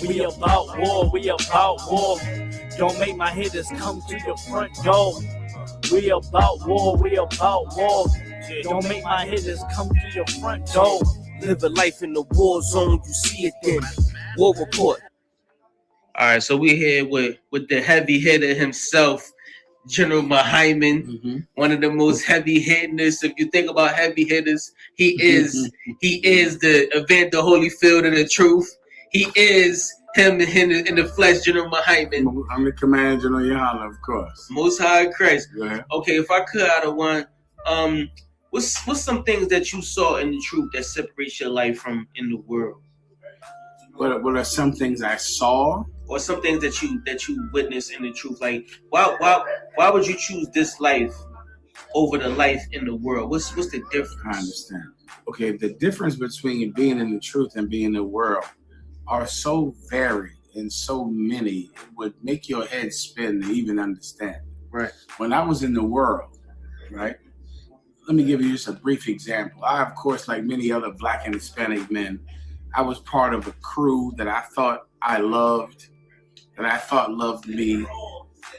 We about war, we about war. Don't make my hitters come to your front door. We about war, we about war. Don't make my hitters come to your front door. Live a life in the war zone, you see it then. War report. All right, so we're here with the heavy hitter himself, General Muhammad, one of the most heavy hitters. If you think about heavy hitters, he is the Evander Holyfield of the truth. He is him in the flesh, General Muhammad. I'm the Commander General Yohana, of course. Most High Christ. Yeah. Okay, if I could out of one, what's some things that you saw in the truth that separates your life from in the world? What are some things I saw? Or some things that you witnessed in the truth? Like why would you choose this life over the life in the world? What's the difference? I understand. Okay, the difference between being in the truth and being in the world are so varied and so many, it would make your head spin to even understand. Right. When I was in the world, right? Let me give you just a brief example. I, of course, like many other Black and Hispanic men, I was part of a crew that I thought I loved, that I thought loved me,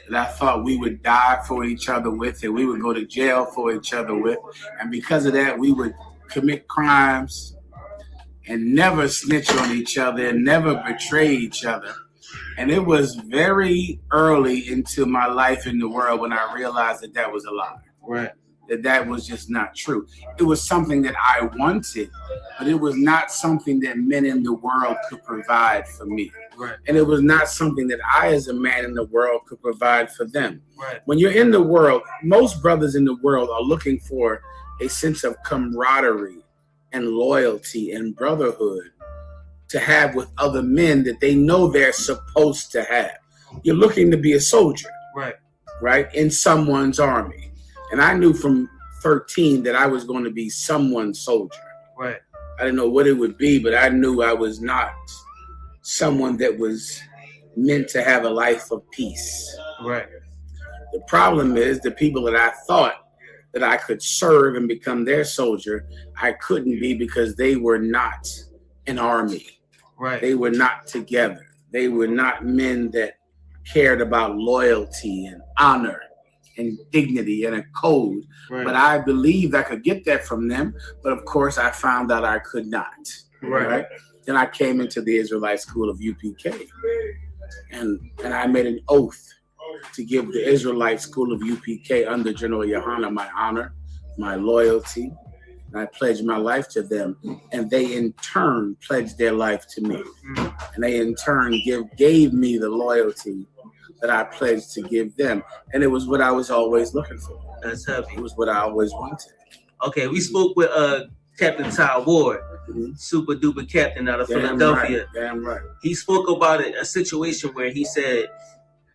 that I thought we would die for each other with, and we would go to jail for each other with. And because of that, we would commit crimes and never snitch on each other and never betray each other. And it was very early into my life in the world when I realized that that was a lie. Right. That was just not true. It was something that I wanted, but it was not something that men in the world could provide for me. Right. And it was not something that I, as a man in the world, could provide for them. Right. When you're in the world, most brothers in the world are looking for a sense of camaraderie and loyalty and brotherhood to have with other men that they know they're supposed to have. You're looking to be a soldier, right, in someone's army. And I knew from 13 that I was going to be someone's soldier. Right. I didn't know what it would be, but I knew I was not someone that was meant to have a life of peace. Right. The problem is the people that I thought that I could serve and become their soldier, I couldn't be because they were not an army. Right. They were not together. They were not men that cared about loyalty and honor and dignity and a code. Right. But I believed I could get that from them. But of course, I found out I could not. Right. Then I came into the Israelite school of UPK. And I made an oath to give the Israelite school of UPK under General Yohana my honor, my loyalty. And I pledged my life to them. And they in turn pledged their life to me. And they in turn gave me the loyalty that I pledged to give them. And it was what I was always looking for. That's heavy. It was what I always wanted. Okay, we spoke with Captain Ty Ward, super duper captain out of Philadelphia. Right, damn right. He spoke about a situation where he said,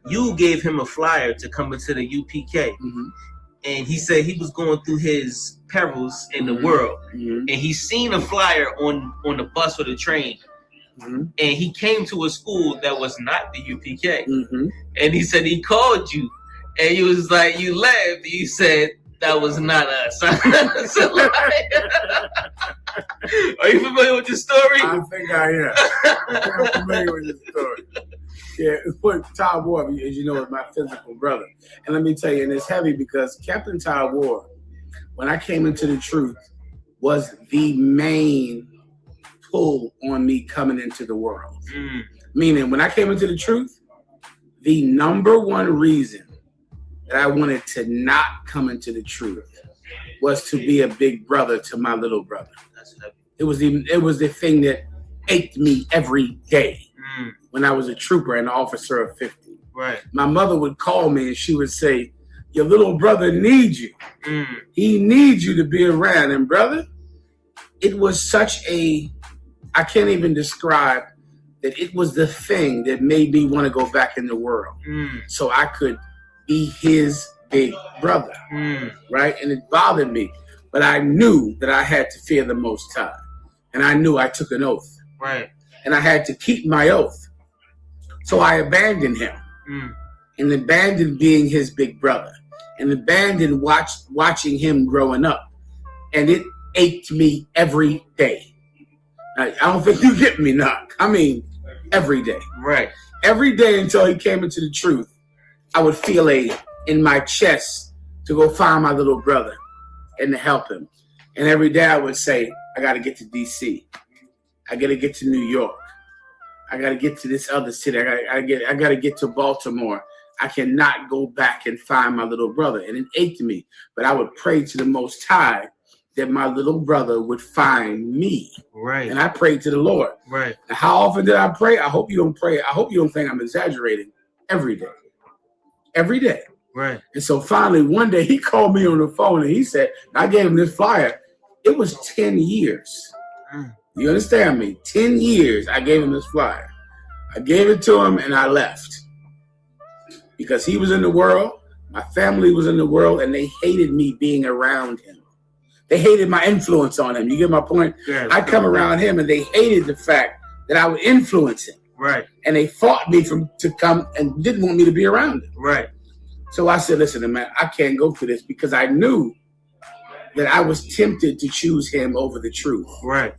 you gave him a flyer to come into the UPK. And he said he was going through his perils in the world. And he seen a flyer on the bus or the train. And he came to a school that was not the UPK. And he said he called you. And he was like, you laughed. You said, that was not us. Are you familiar with the story? I think I am. I'm familiar with the story. Yeah, what Ty Ward, as you know, is my physical brother. And let me tell you, and it's heavy because Captain Ty Ward, when I came into the truth, was the main pull on me coming into the world. Meaning, when I came into the truth, the number one reason that I wanted to not come into the truth was to be a big brother to my little brother. It was the thing that ached me every day when I was a trooper and an officer of 50. Right. My mother would call me and she would say, your little brother needs you. He needs you to be around. And brother, it was such I can't even describe that it was the thing that made me want to go back in the world. So I could be his big brother, right? And it bothered me. But I knew that I had to fear the Most High. And I knew I took an oath. Right. And I had to keep my oath. So I abandoned him. And abandoned being his big brother. And abandoned watching him growing up. And it ached me every day. I don't think you get me, Knock. I mean, every day. Right. Every day until he came into the truth, I would feel in my chest to go find my little brother and to help him. And every day I would say, I got to get to D.C. I got to get to New York. I got to get to this other city. I got to get to Baltimore. I cannot go back and find my little brother. And it ached me. But I would pray to the Most High that my little brother would find me. Right. And I prayed to the Lord. Right. Now, how often did I pray? I hope you don't pray. I hope you don't think I'm exaggerating. Every day. Every day. Right. And so finally, one day he called me on the phone and he said, I gave him this flyer. It was 10 years. You understand me? 10 years I gave him this flyer. I gave it to him and I left. Because he was in the world, my family was in the world, and they hated me being around him. They hated my influence on him. You get my point? Yeah, I come around him and they hated the fact that I would influence him. Right. And they fought me to come and didn't want me to be around him. Right. So I said, listen, man, I can't go through this because I knew that I was tempted to choose him over the truth. Right.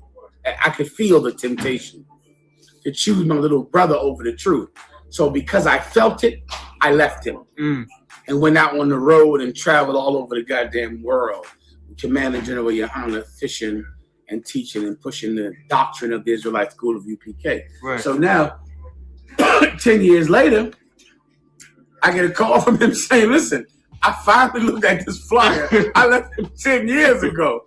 I could feel the temptation to choose my little brother over the truth. So because I felt it, I left him and went out on the road and traveled all over the goddamn world. Commander General Yohana, fishing and teaching and pushing the doctrine of the Israelite School of UPK. Right. So now, 10 years later, I get a call from him saying, listen, I finally looked at this flyer. I left him 10 years ago.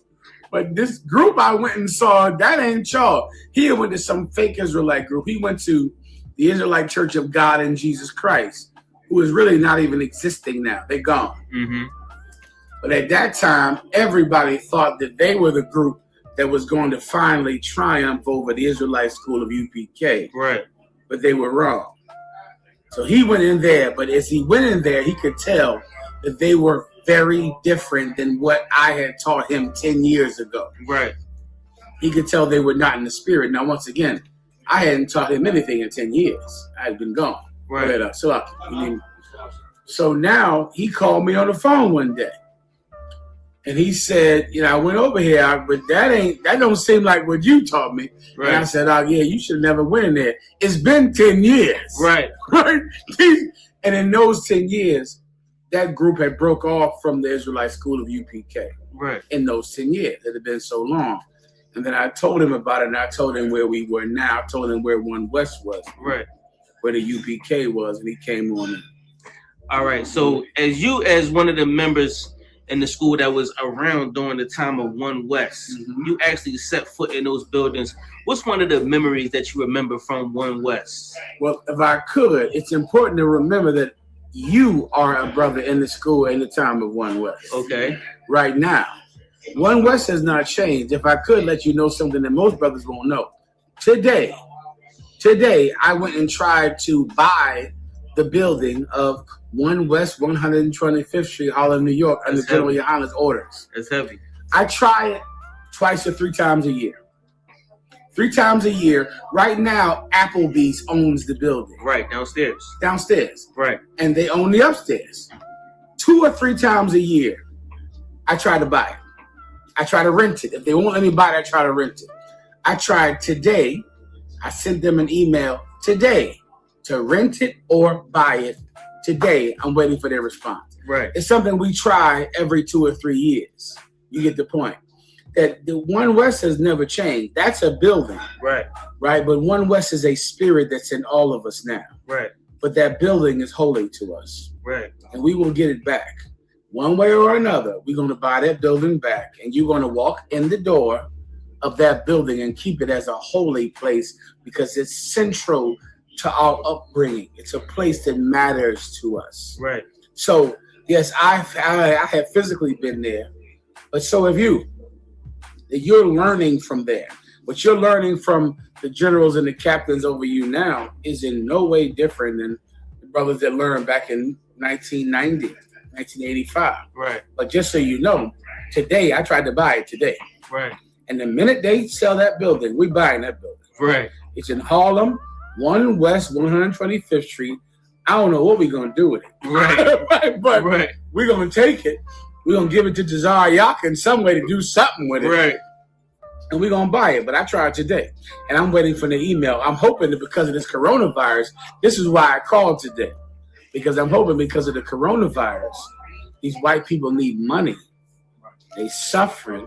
But this group I went and saw, that ain't y'all. He went to some fake Israelite group. He went to the Israelite Church of God in Jesus Christ, who is really not even existing now. They're gone. Mm-hmm. But at that time, everybody thought that they were the group that was going to finally triumph over the Israelite School of UPK. Right. But they were wrong. So he went in there, but as he went in there, he could tell that they were very different than what I had taught him 10 years ago. Right. He could tell they were not in the spirit. Now, once again, I hadn't taught him anything in 10 years. I had been gone. Right. So now he called me on the phone one day. And he said, I went over here, but that don't seem like what you taught me. Right. And I said, oh, yeah, you should have never went in there. It's been 10 years. Right. Right. And in those 10 years, that group had broke off from the Israelite School of UPK. Right. In those 10 years. It had been so long. And then I told him about it, and I told him where we were now. I told him where One West was. Right. Where the UPK was, and he came on in. All right. So as one of the members in the school that was around during the time of One West, you actually set foot in those buildings. What's one of the memories that you remember from One West? Well, if I could, it's important to remember that you are a brother in the school in the time of One West. Okay. Right now. One West has not changed. If I could let you know something that most brothers won't know. Today, I went and tried to buy the building of One West 125th Street, Harlem, New York, under General Yohana's orders. It's heavy. I try it twice or three times a year. 3 times a year. Right now, Applebee's owns the building. Right, downstairs. Right. And they own the upstairs. 2 or 3 times a year, I try to buy it. I try to rent it. If they won't let me buy it, I try to rent it. I tried today. I sent them an email today to rent it or buy it. Today, I'm waiting for their response. Right. It's something we try every 2 or 3 years. You get the point. That the One West has never changed. That's a building. Right. Right. But One West is a spirit that's in all of us now. Right. But that building is holy to us. Right. And we will get it back. One way or another, we're going to buy that building back. And you're going to walk in the door of that building and keep it as a holy place because it's central to our upbringing. It's a place that matters to us. Right. So, yes, I have physically been there, but so have you. You're learning from there. What you're learning from the generals and the captains over you now is in no way different than the brothers that learned back in 1990, 1985. Right. But just so you know, today, I tried to buy it today. Right. And the minute they sell that building, we're buying that building. Right. It's in Harlem, 1 West 125th Street. I don't know what we're going to do with it. Right. But we're going to take it. We're going to give it to Jazar Yak in some way to do something with it. Right. and we're gonna buy it. But I tried today, and I'm waiting for the email. I'm hoping that because of this coronavirus, this is why I called today, because I'm hoping because of the coronavirus, these white people need money. They suffering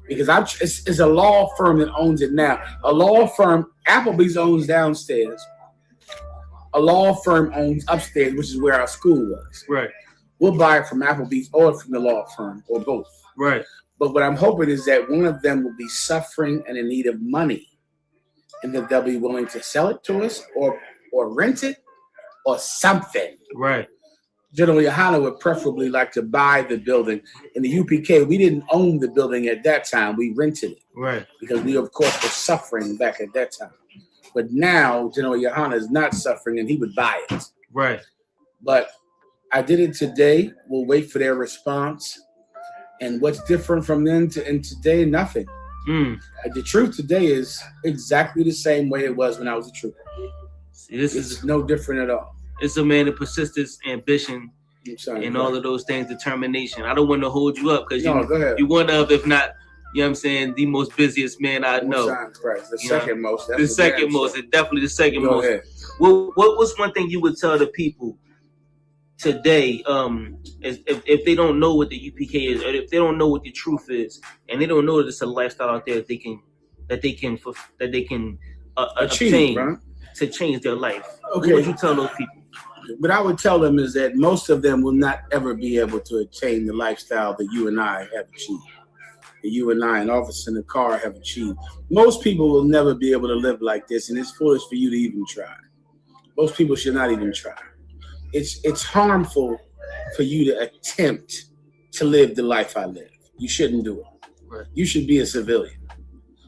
because it's a law firm that owns it now. A law firm, Applebee's owns downstairs. A law firm owns upstairs, which is where our school was. Right. We'll buy it from Applebee's or from the law firm or both. Right. But what I'm hoping is that one of them will be suffering and in need of money, and that they'll be willing to sell it to us or rent it or something. Right. General Yohana would preferably like to buy the building. In the UPK, we didn't own the building at that time. We rented it. Right. Because we, of course, were suffering back at that time. But now, General Yohana is not suffering, and he would buy it. Right. But I did it today. We'll wait for their response. And what's different from then and today? Nothing. The truth today is exactly the same way it was when I was a trooper. See, this is no different at all. It's a man of persistence, ambition, and all of those things, determination. I don't want to hold you up because you one of, if not, you know what I'm saying, the most busiest man I know. The second most. The second most, and definitely the second most. Well, what was one thing you would tell the people today, if they don't know what the UPK is, or if they don't know what the truth is, and they don't know that it's a lifestyle out there that they can achieve, obtain to change their life? Okay. What would you tell those people? What I would tell them is that most of them will not ever be able to attain the lifestyle that you and I have achieved. That you and I, an officer in the car, have achieved. Most people will never be able to live like this, and it's foolish for you to even try. Most people should not even try. It's harmful for you to attempt to live the life I live. You shouldn't do it. Right. You should be a civilian.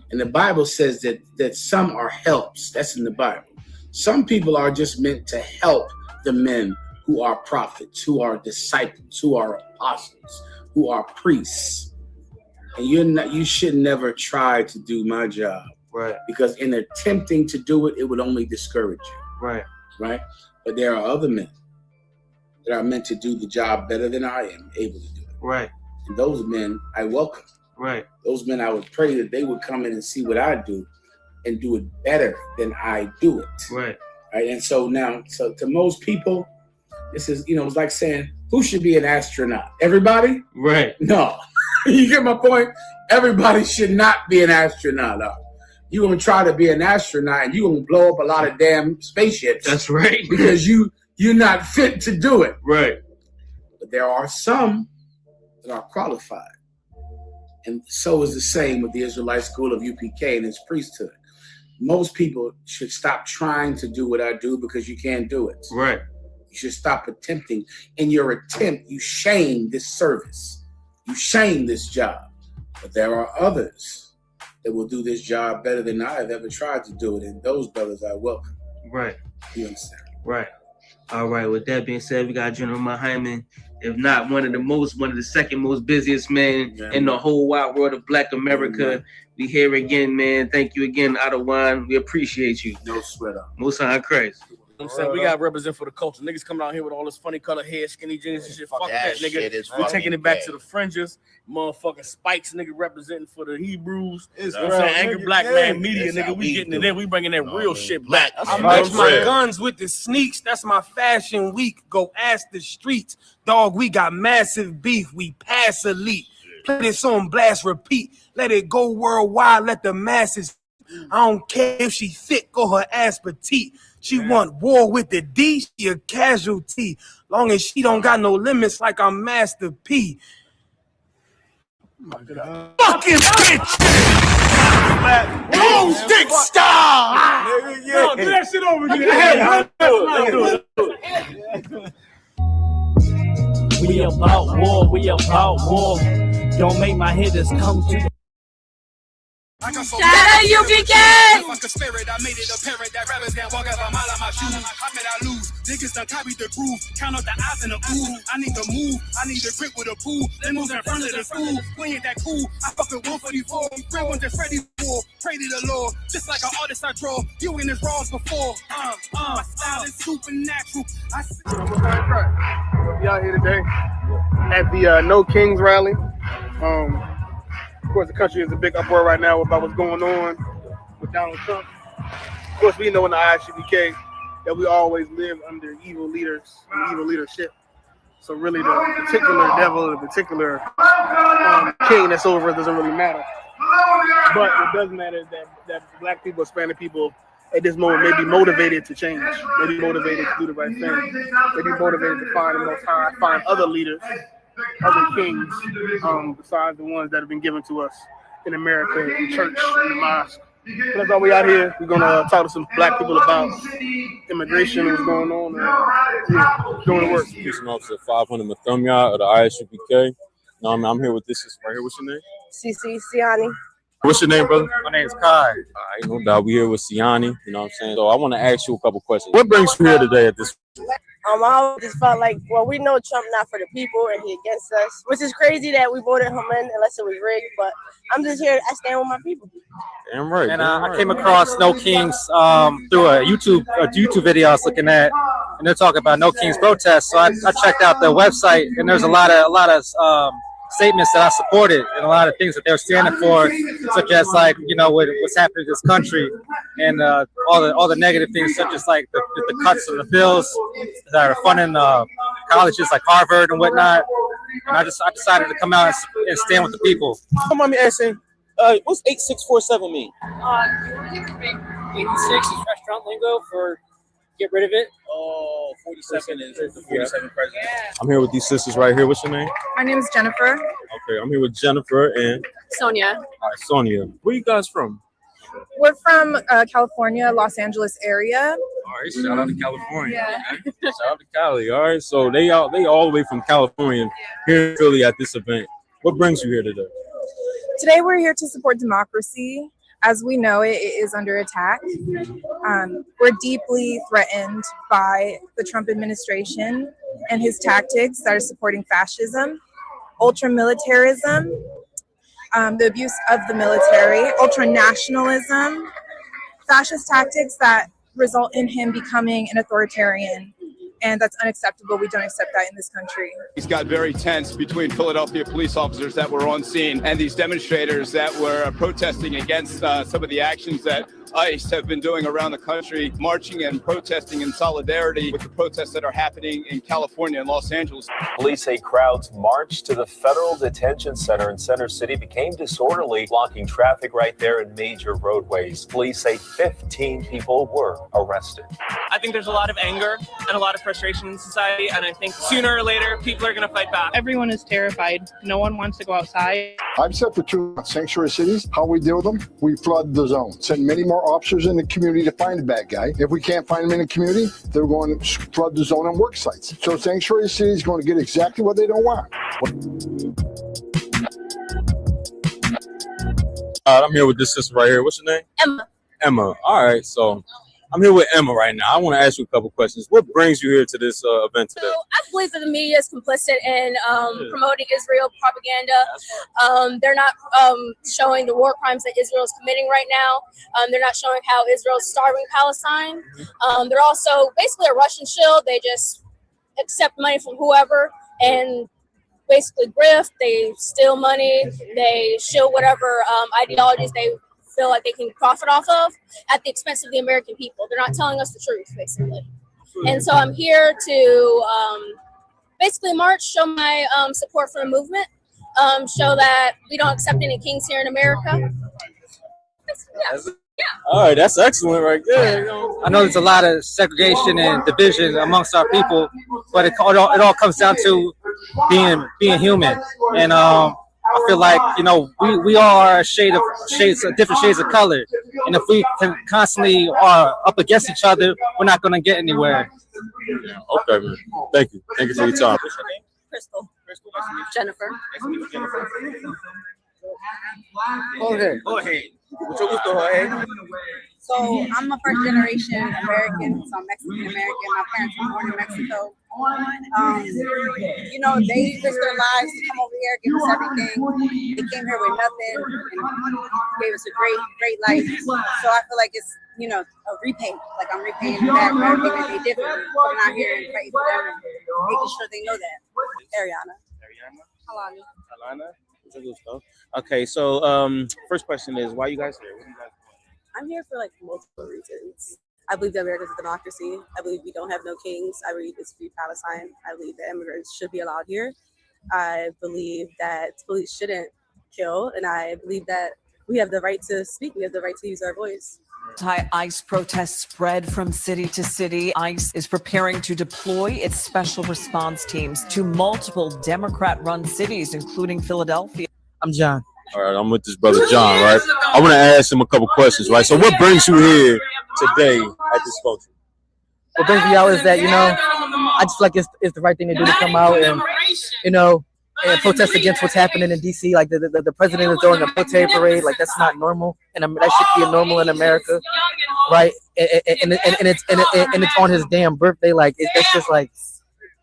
And the Bible says that some are helps. That's in the Bible. Some people are just meant to help the men who are prophets, who are disciples, who are apostles, who are priests. And you should never try to do my job. Right. Because in attempting to do it, it would only discourage you. Right. Right? But there are other men that are meant to do the job better than I am able to do it. Right. And those men I welcome. Right. Those men, I would pray that they would come in and see what I do and do it better than I do it. Right. Right. And so to most people, this is, it's like saying, who should be an astronaut? Everybody? Right. No. You get my point? Everybody should not be an astronaut. You're going to try to be an astronaut and you're going to blow up a lot of damn spaceships. That's right. Because you're not fit to do it. Right. But there are some that are qualified. And so is the same with the Israelite School of UPK and its priesthood. Most people should stop trying to do what I do because you can't do it. Right. You should stop attempting. In your attempt, you shame this service. You shame this job. But there are others that will do this job better than I have ever tried to do it. And those brothers I welcome. Right. You understand? Right. All right. With that being said, we got General Muhammad, if not one of the second most busiest men in the whole wide world of Black America. We here again, man. Thank you again, Adawan. We appreciate you. No sweat up. Most high Christ. I'm saying we got to represent for the culture. Niggas coming out here with all this funny color hair, skinny jeans and shit. Fuck that, nigga. We taking it back to the fringes. Motherfucking Spikes, nigga, representing for the Hebrews. You know what I'm saying? Angry Black Man Media, nigga. We getting it in. We bringing that real shit back. I match my guns with the sneaks. That's my fashion week. Go ask the streets. Dog, we got massive beef. We pass elite. Play this on blast, repeat. Let it go worldwide. Let the masses. I don't care if she thick or her ass petite. She want war with the D, she a casualty. Long as she don't got no limits like I'm Master P. Fucking bitch! Boom, stick star! No, do that shit over again. We about war, we about war. Don't make my hitters come to the Shout out UPK! Like a spirit, I made it apparent that rappers can't walk out a mile on my shoes. How can I lose? Niggas done copied the groove. Count up the eyes and the ooh. I need to move. I need to grip with a pool. They moves in front of the school. We ain't that cool. I fuck with 144. Real ones that Freddy for. Pray to the Lord. Just like an artist I draw. You in his raws before. My style is supernatural. I see. We'll be out here today at the No Kings rally. Of course, the country is a big uproar right now about what's going on with Donald Trump. Of course, we know in the ISUPK that we always live under evil leaders and evil leadership. So really, the particular devil, the particular king that's over us doesn't really matter. But what does matter is that black people, Hispanic people, at this moment may be motivated to change, may be motivated to do the right thing, may be motivated to find the Most High, find other leaders, other kings, besides the ones that have been given to us in America, in church, in the mosque. So that's why we out here. We're gonna talk to some black people about immigration and what's going on, and doing the work. Police Officer 500 Mathumya of the ISUPK. No, I'm here with this right here. What's your name? CC Siani. What's your name, brother? My name's Kai. All right, no doubt. We here with Siani. You know what I'm saying? So I want to ask you a couple questions. What brings you here today at this? I always just felt like, well, we know Trump not for the people and he against us, which is crazy that we voted him in unless it was rigged. But I'm just here. I stand with my people. Damn right. And I came across No Kings through a YouTube video I was looking at, and they're talking about No Kings protests. So I checked out their website, and there's a lot of statements that I supported and a lot of things that they're standing for, such as like, you know, what's happening in this country and all the negative things, such as like the cuts of the bills that are funding colleges like Harvard and whatnot. And I decided to come out and stand with the people. Don't mind me asking, what's 8647 mean? 86 is restaurant lingo for get rid of it. Oh, 47 is the 47 president. I'm here with these sisters right here. What's your name? My name is Jennifer. Okay, I'm here with Jennifer and Sonia. all right, Sonia. Where you guys from? We're from California, Los Angeles area. All right, shout out to California. Yeah. Okay. Shout out to Cali. All right, so they all the way from California here in Philly at this event. What brings you here today? Today we're here to support democracy. As we know, it is under attack. We're deeply threatened by the Trump administration and his tactics that are supporting fascism, ultra-militarism, the abuse of the military, ultra-nationalism, fascist tactics that result in him becoming an authoritarian. And that's unacceptable. We don't accept that in this country. It's got very tense between Philadelphia police officers that were on scene and these demonstrators that were protesting against some of the actions that ICE have been doing around the country, marching and protesting in solidarity with the protests that are happening in California and Los Angeles. Police say crowds marched to the federal detention center in Center City became disorderly, blocking traffic right there in major roadways. Police say 15 people were arrested. I think there's a lot of anger and a lot of frustration in society, and I think sooner or later people are going to fight back. Everyone is terrified. No one wants to go outside. I've said for 2 sanctuary cities, how we deal with them, we flood the zone. Send many more officers in the community to find the bad guy. If we can't find them in the community, they're going to flood the zone on work sites. So sanctuary cities is going to get exactly what they don't want. I'm here with this sister right here. What's your name? Emma. Emma. All right, so I'm here with Emma right now. I want to ask you a couple questions. What brings you here to this event today? So I believe that the media is complicit in promoting Israel propaganda. They're not showing the war crimes that Israel is committing right now. They're not showing how Israel is starving Palestine. They're also basically a Russian shield. They just accept money from whoever and basically grift. They steal money. They shield whatever ideologies they feel like they can profit off of at the expense of the American people. They're not telling us the truth, basically. And so I'm here to basically march, show my support for the movement, show that we don't accept any kings here in America. Yeah. All right, that's excellent right there. I know there's a lot of segregation and division amongst our people, but it all comes down to being human. And I feel like, you know, we all are different shades of color, and if we can constantly are up against each other, we're not going to get anywhere. Okay, man. Thank you for your time. What's your name? Crystal. Crystal, nice to meet you. Jennifer. Nice to meet you, Jennifer. Go ahead. Mucho gusto, Jorge. So I'm a first generation American, so I'm Mexican American. My parents were born in Mexico. You know, they risked their lives to come over here, give us everything. They came here with nothing and gave us a great life. So I feel like it's, you know, a repay. Like I'm repaying them back for everything that they did for me. Coming out here and fighting for them and making sure they know that. Ariana. Ariana? Halani. Alana? Okay, so first question is, why you guys here? What do you guys I'm here for like multiple reasons. I believe that America is a democracy. I believe we don't have no kings. I believe it's free Palestine. I believe that immigrants should be allowed here. I believe that police shouldn't kill, and I believe that we have the right to speak. We have the right to use our voice. Anti-ICE protests spread from city to city. ICE is preparing to deploy its special response teams to multiple Democrat-run cities, including Philadelphia. I'm John. All right, I'm with this brother John, right? I want to ask him a couple questions, right? So what brings you here today at this function? What brings me out is that, I just like it's the right thing to do to come out and, and protest against what's happening in D.C. Like the president is doing a military parade. Like, that's not normal, and that should be normal in America, right? And it's on his damn birthday. Like, it's just like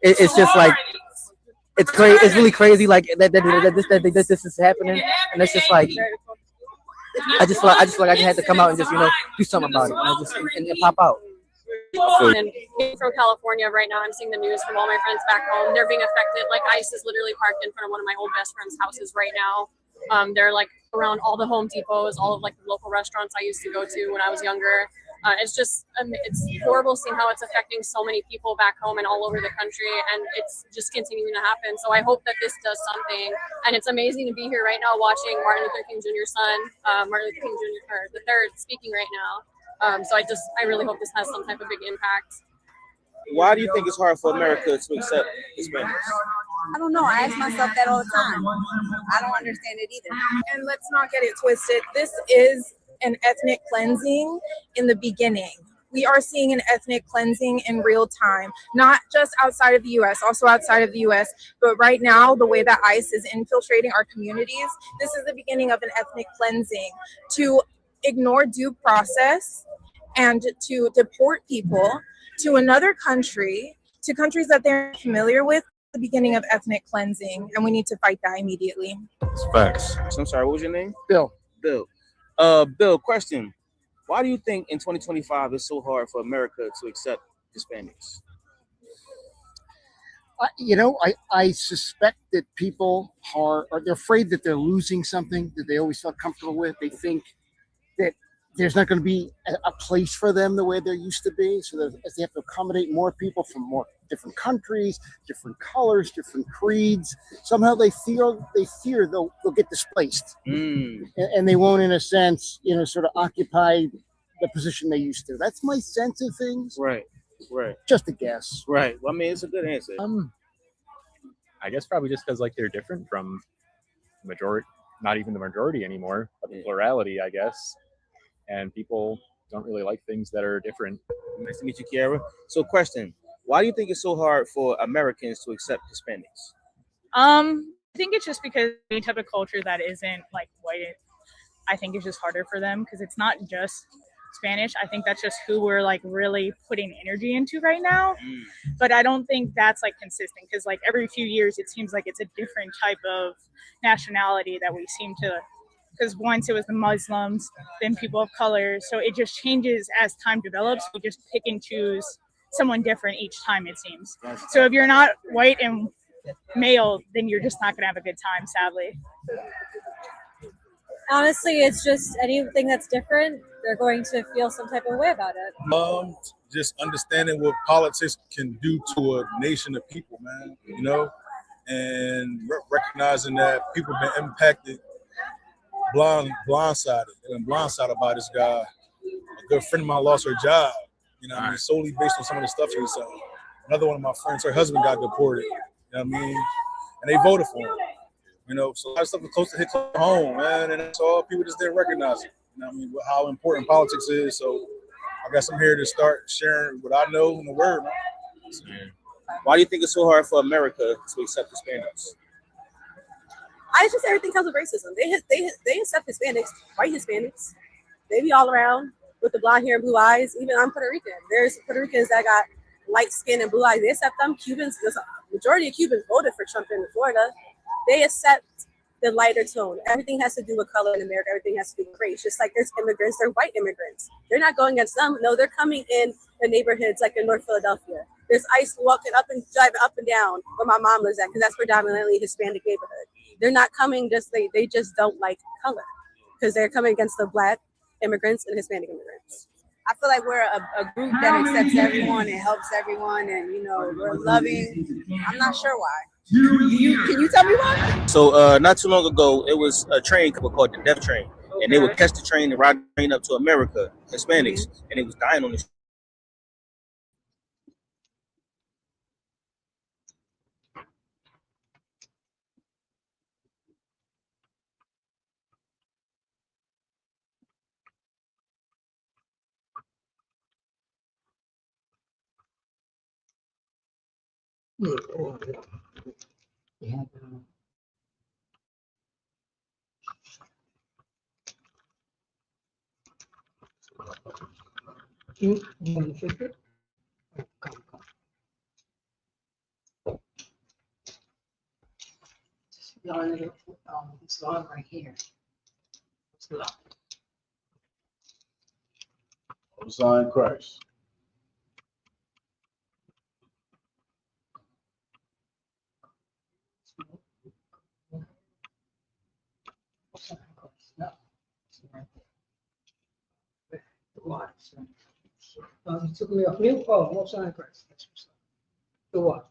it's crazy. It's really crazy. Like that this is happening, and it's just like I just feel like I had to come out and just do something about it, and pop out. And being from California right now, I'm seeing the news from all my friends back home. They're being affected. Like, ICE is literally parked in front of one of my old best friend's houses right now. They're like around all the Home Depots, all of like the local restaurants I used to go to when I was younger. It's just, it's horrible seeing how it's affecting so many people back home and all over the country, and it's just continuing to happen. So I hope that this does something, and it's amazing to be here right now watching Martin Luther King Jr.'s son, Martin Luther King Jr. the third, speaking right now. So I really hope this has some type of big impact. Why do you think it's hard for America to accept Hispanics? I don't know. I ask myself that all the time. I don't understand it either. And let's not get it twisted. This is an ethnic cleansing in the beginning. We are seeing an ethnic cleansing in real time, not just outside of the U.S., also outside of the U.S. But right now, the way that ICE is infiltrating our communities, this is the beginning of an ethnic cleansing to ignore due process and to deport people to another country, to countries that they're familiar with, the beginning of ethnic cleansing, and we need to fight that immediately. It's facts. I'm sorry, what was your name? Bill. Bill, question. Why do you think in 2025 it's so hard for America to accept Hispanics? I suspect that people they're afraid that they're losing something that they always felt comfortable with. They think that there's not going to be a place for them the way there used to be. So they have to accommodate more people from more different countries, different colors, different creeds. Somehow they fear they'll get displaced. And they won't, in a sense, sort of occupy the position they used to. That's my sense of things. Right. Just a guess. Right. Well, I mean, it's a good answer. I guess probably just because they're different from majority, not even the majority anymore, but the plurality, I guess. And people don't really like things that are different. Nice to meet you, Kiara. So, question: why do you think it's so hard for Americans to accept Hispanics? I think it's just because any type of culture that isn't like white, I think it's just harder for them because it's not just Spanish. I think that's just who we're like really putting energy into right now. But I don't think that's like consistent because like every few years it seems like it's a different type of nationality that we seem to. Because once it was the Muslims, then people of color. So it just changes as time develops. We just pick and choose someone different each time, it seems. So if you're not white and male, then you're just not going to have a good time, sadly. Honestly, it's just anything that's different, they're going to feel some type of way about it. Just understanding what politics can do to a nation of people, man, and recognizing that people have been impacted blindsided. They've been blindsided by this guy. A good friend of mine lost her job, solely based on some of the stuff he was saying. Another one of my friends, her husband got deported, And they voted for him. So a lot of stuff was close to hit home, man, and that's all people just didn't recognize it. How important politics is. So I guess I'm here to start sharing what I know in the word, man. Why do you think it's so hard for America to accept Hispanics? I just everything comes with racism. They accept Hispanics, white Hispanics. They be all around with the blonde hair and blue eyes. Even I'm Puerto Rican. There's Puerto Ricans that got light skin and blue eyes. They accept them. Cubans, the majority of Cubans voted for Trump in Florida. They accept the lighter tone. Everything has to do with color in America. Everything has to do with race. Just like there's immigrants, they're white immigrants. They're not going against them. No, they're coming in the neighborhoods like in North Philadelphia. There's ICE driving up and down where my mom lives at, because that's predominantly Hispanic neighborhood. they're not coming just they just don't like color because they're coming against the Black immigrants and Hispanic immigrants. I feel like we're a group that accepts everyone and helps everyone, and you know we're loving. I'm not sure why. Can you tell me why? So not too long ago, it was a train called the Death Train, and they would catch the train and ride the train up to America, Hispanics, and they was dying on the street. This line right here. Sign Christ. You took me off mute. Oh, no sign Christ. The what?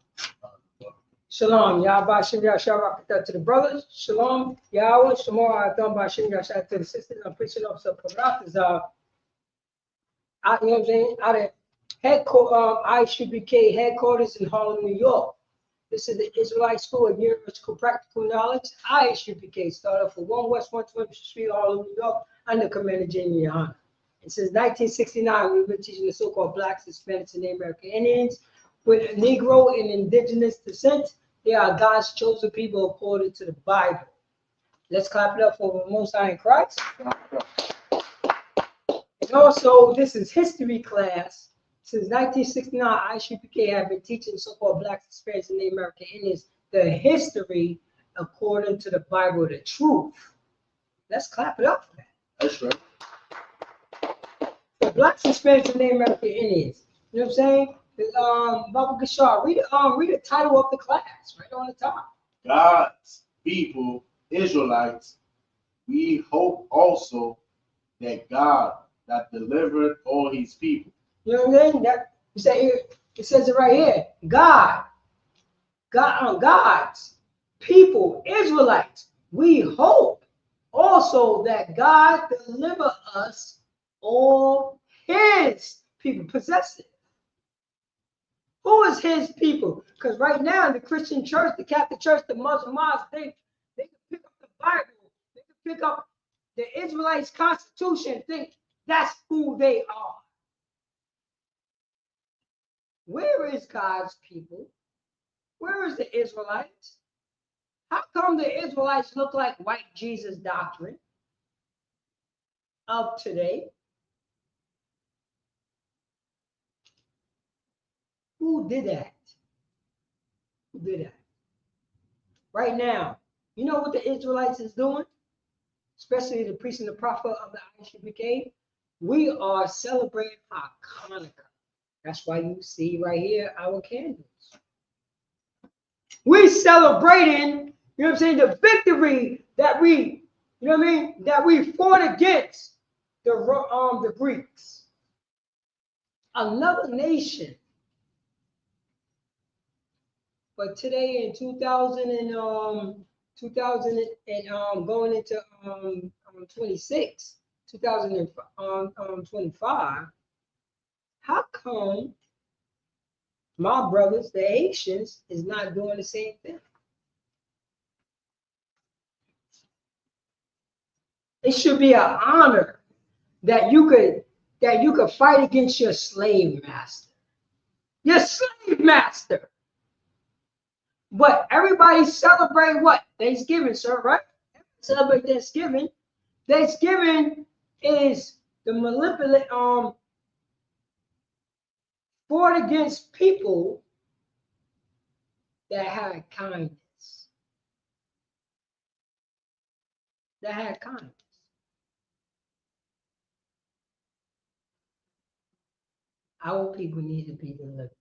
Shalom, Yahweh Shem Yahshua to the brothers. Shalom, Yahweh Shemor Adam Bashim Yahshua to the sisters. I'm preaching up some Paratazah. You know what I'm saying? Out of ISUPK headquarters in Harlem, New York. This is the Israelite School of Universal Practical Knowledge. ISUPK started for 1 West 120th Street, Harlem, New York, under Commander Jamie Yohana. And since 1969, we've been teaching the so-called Blacks, Hispanics, and Native American Indians with Negro and indigenous descent. They are God's chosen people according to the Bible. Let's clap it up for the Most High in Christ. And also, this is history class. Since 1969, ISUPK have been teaching so-called Blacks, Hispanics, and Native American Indians the history according to the Bible, the truth. Let's clap it up for that. That's right. The Blacks, Hispanics, and Native American Indians. You know what I'm saying? Baba Gashar, read the title of the class right on the top. God's people, Israelites, we hope also that God that delivered all his people. You know what I'm saying? That you say here, it says it right here. God's people, Israelites, we hope also that God deliver us all his people. Possess it. Who is his people? Because right now, the Christian church, the Catholic church, the Muslim mosques, they can pick up the Bible, they can pick up the Israelites' constitution, think that's who they are. Where is God's people? Where is the Israelites? How come the Israelites look like white Jesus doctrine of today? Who did that? Who did that? Right now, you know what the Israelites is doing? Especially the priest and the prophet of the ISUPK? We are celebrating our Hanukkah. That's why you see right here our candles. We celebrating, you know what I'm saying, the victory that we, you know what I mean, that we fought against the Greeks. Another nation. But today in 2000 and going into 26, 2025, how come my brothers, the Haitians, is not doing the same thing? It should be an honor that you could fight against your slave master. Your slave master. But everybody celebrate what? Thanksgiving, sir, right? Celebrate Thanksgiving. Thanksgiving is the manipulate fought against people that had kindness. That had kindness. Our people need to be delivered.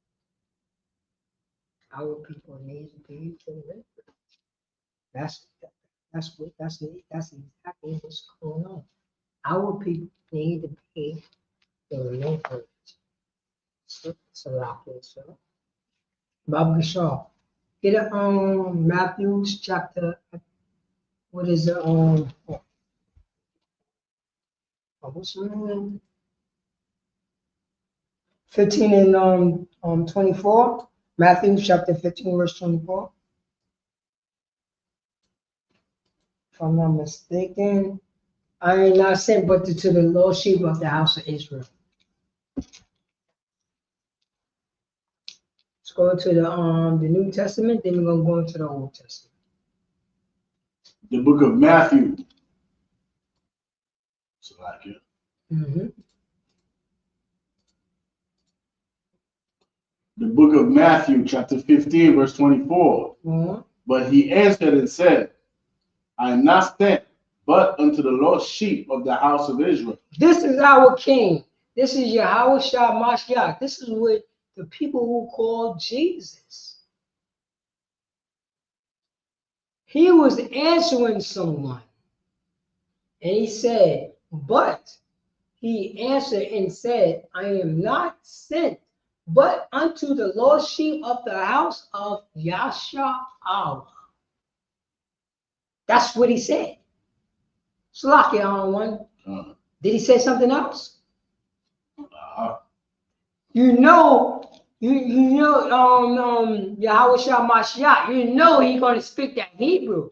Our people need to be delivered. That's That's exactly what's going on. Our people need to pay their local. So Bob Shaw. Get it Matthew's chapter. What is it? What's the name? 15 and 24. Matthew chapter 15, verse 24. If I'm not mistaken. I am not sent but to the lost sheep of the house of Israel. Let's go to the New Testament, then we're gonna go into the Old Testament. The book of Matthew. So like it. The book of Matthew, chapter 15, verse 24. But he answered and said, I am not sent but unto the lost sheep of the house of Israel. This is our king. This is Yahweh Shah Mashiach. This is what the people who call Jesus. He was answering someone. And he said, but he answered and said, I am not sent but unto the lost sheep of the house of Yasha'Allah. That's what he said. Slaki on one. Did he say something else? You know Yahweh Shah Mashiach, you know he's going to speak that Hebrew.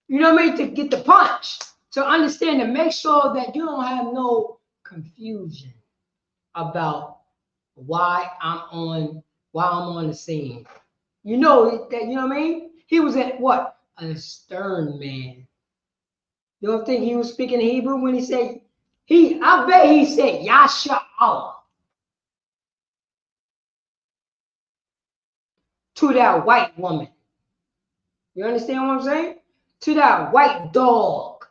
You know what I mean? To get the punch, to understand, to make sure that you don't have no confusion about why I'm on the scene. You know that, you know what I mean? He was at what? A stern man. You don't think he was speaking Hebrew when he said, I bet he said Yasha'Allah to that white woman. You understand what I'm saying? To that white dog.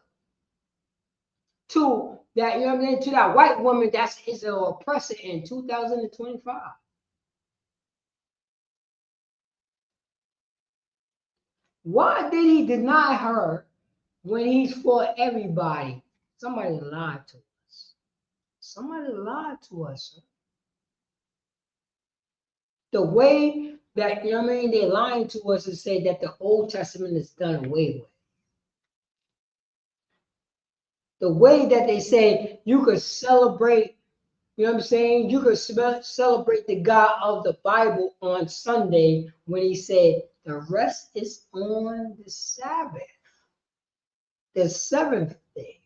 To that, you know what I mean? To that white woman that is an oppressor in 2025. Why did he deny her when he's for everybody? Somebody lied to us. Somebody lied to us. Sir. The way that, you know what I mean, they're lying to us and say that the Old Testament is done away with. The way that they say you could celebrate, you know what I'm saying? You could celebrate the God of the Bible on Sunday when he said the rest is on the Sabbath, the seventh day.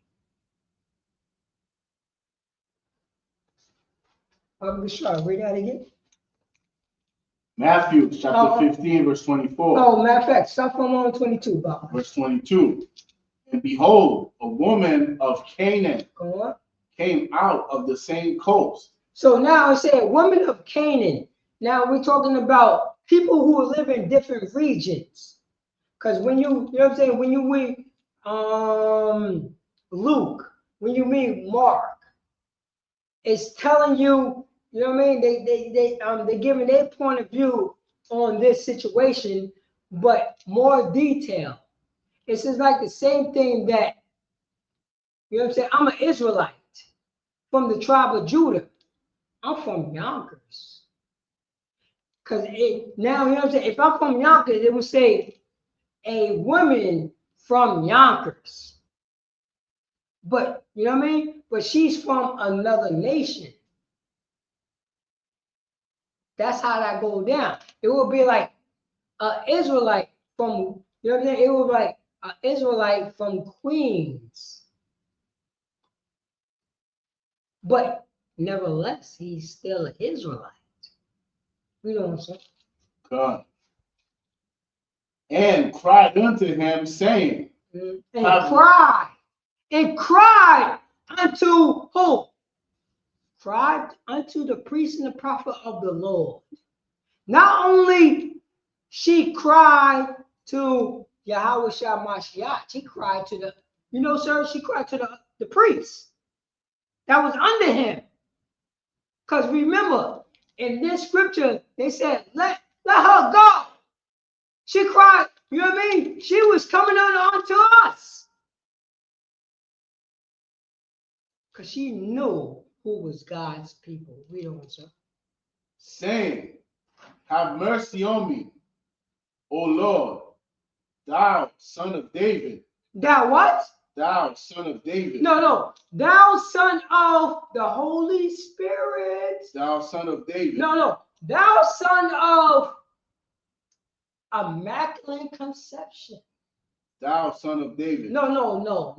I'm sure. Read that again. Matthew chapter 15, verse 24. Oh, matter of fact, start from 22, Bob. Verse 22. And behold, a woman of Canaan came out of the same coast. So now it said, woman of Canaan. Now we're talking about people who live in different regions. Because when you know what I'm saying, when you read Luke, when you read Mark, it's telling you, you know what I mean? They're giving their point of view on this situation, but more detail. It's just like the same thing that, you know what I'm saying? I'm an Israelite from the tribe of Judah. I'm from Yonkers. Because now, you know what I'm saying? If I'm from Yonkers, it would say a woman from Yonkers. But, you know what I mean? But she's from another nation. That's how that goes down. It will be like an Israelite from, you know what I'm saying? It will be like an Israelite from Queens. But nevertheless, he's still an Israelite. We don't say. God. And cried unto him, saying, And cried unto who? Cried unto the priest and the prophet of the Lord. Not only she cried to Yahweh Shah Mashiach, she cried to the, you know, sir, she cried to the priest that was under him. Because remember, in this scripture, they said, let her go. She cried You know what I mean? She was coming on to us. Because she knew who was God's people. Read on, sir. Saying, have mercy on me, O Lord, thou son of David. Thou what? Thou son of David. No. Thou son of the Holy Spirit. Thou son of David. No. Thou son of Immaculate Conception. Thou son of David. No.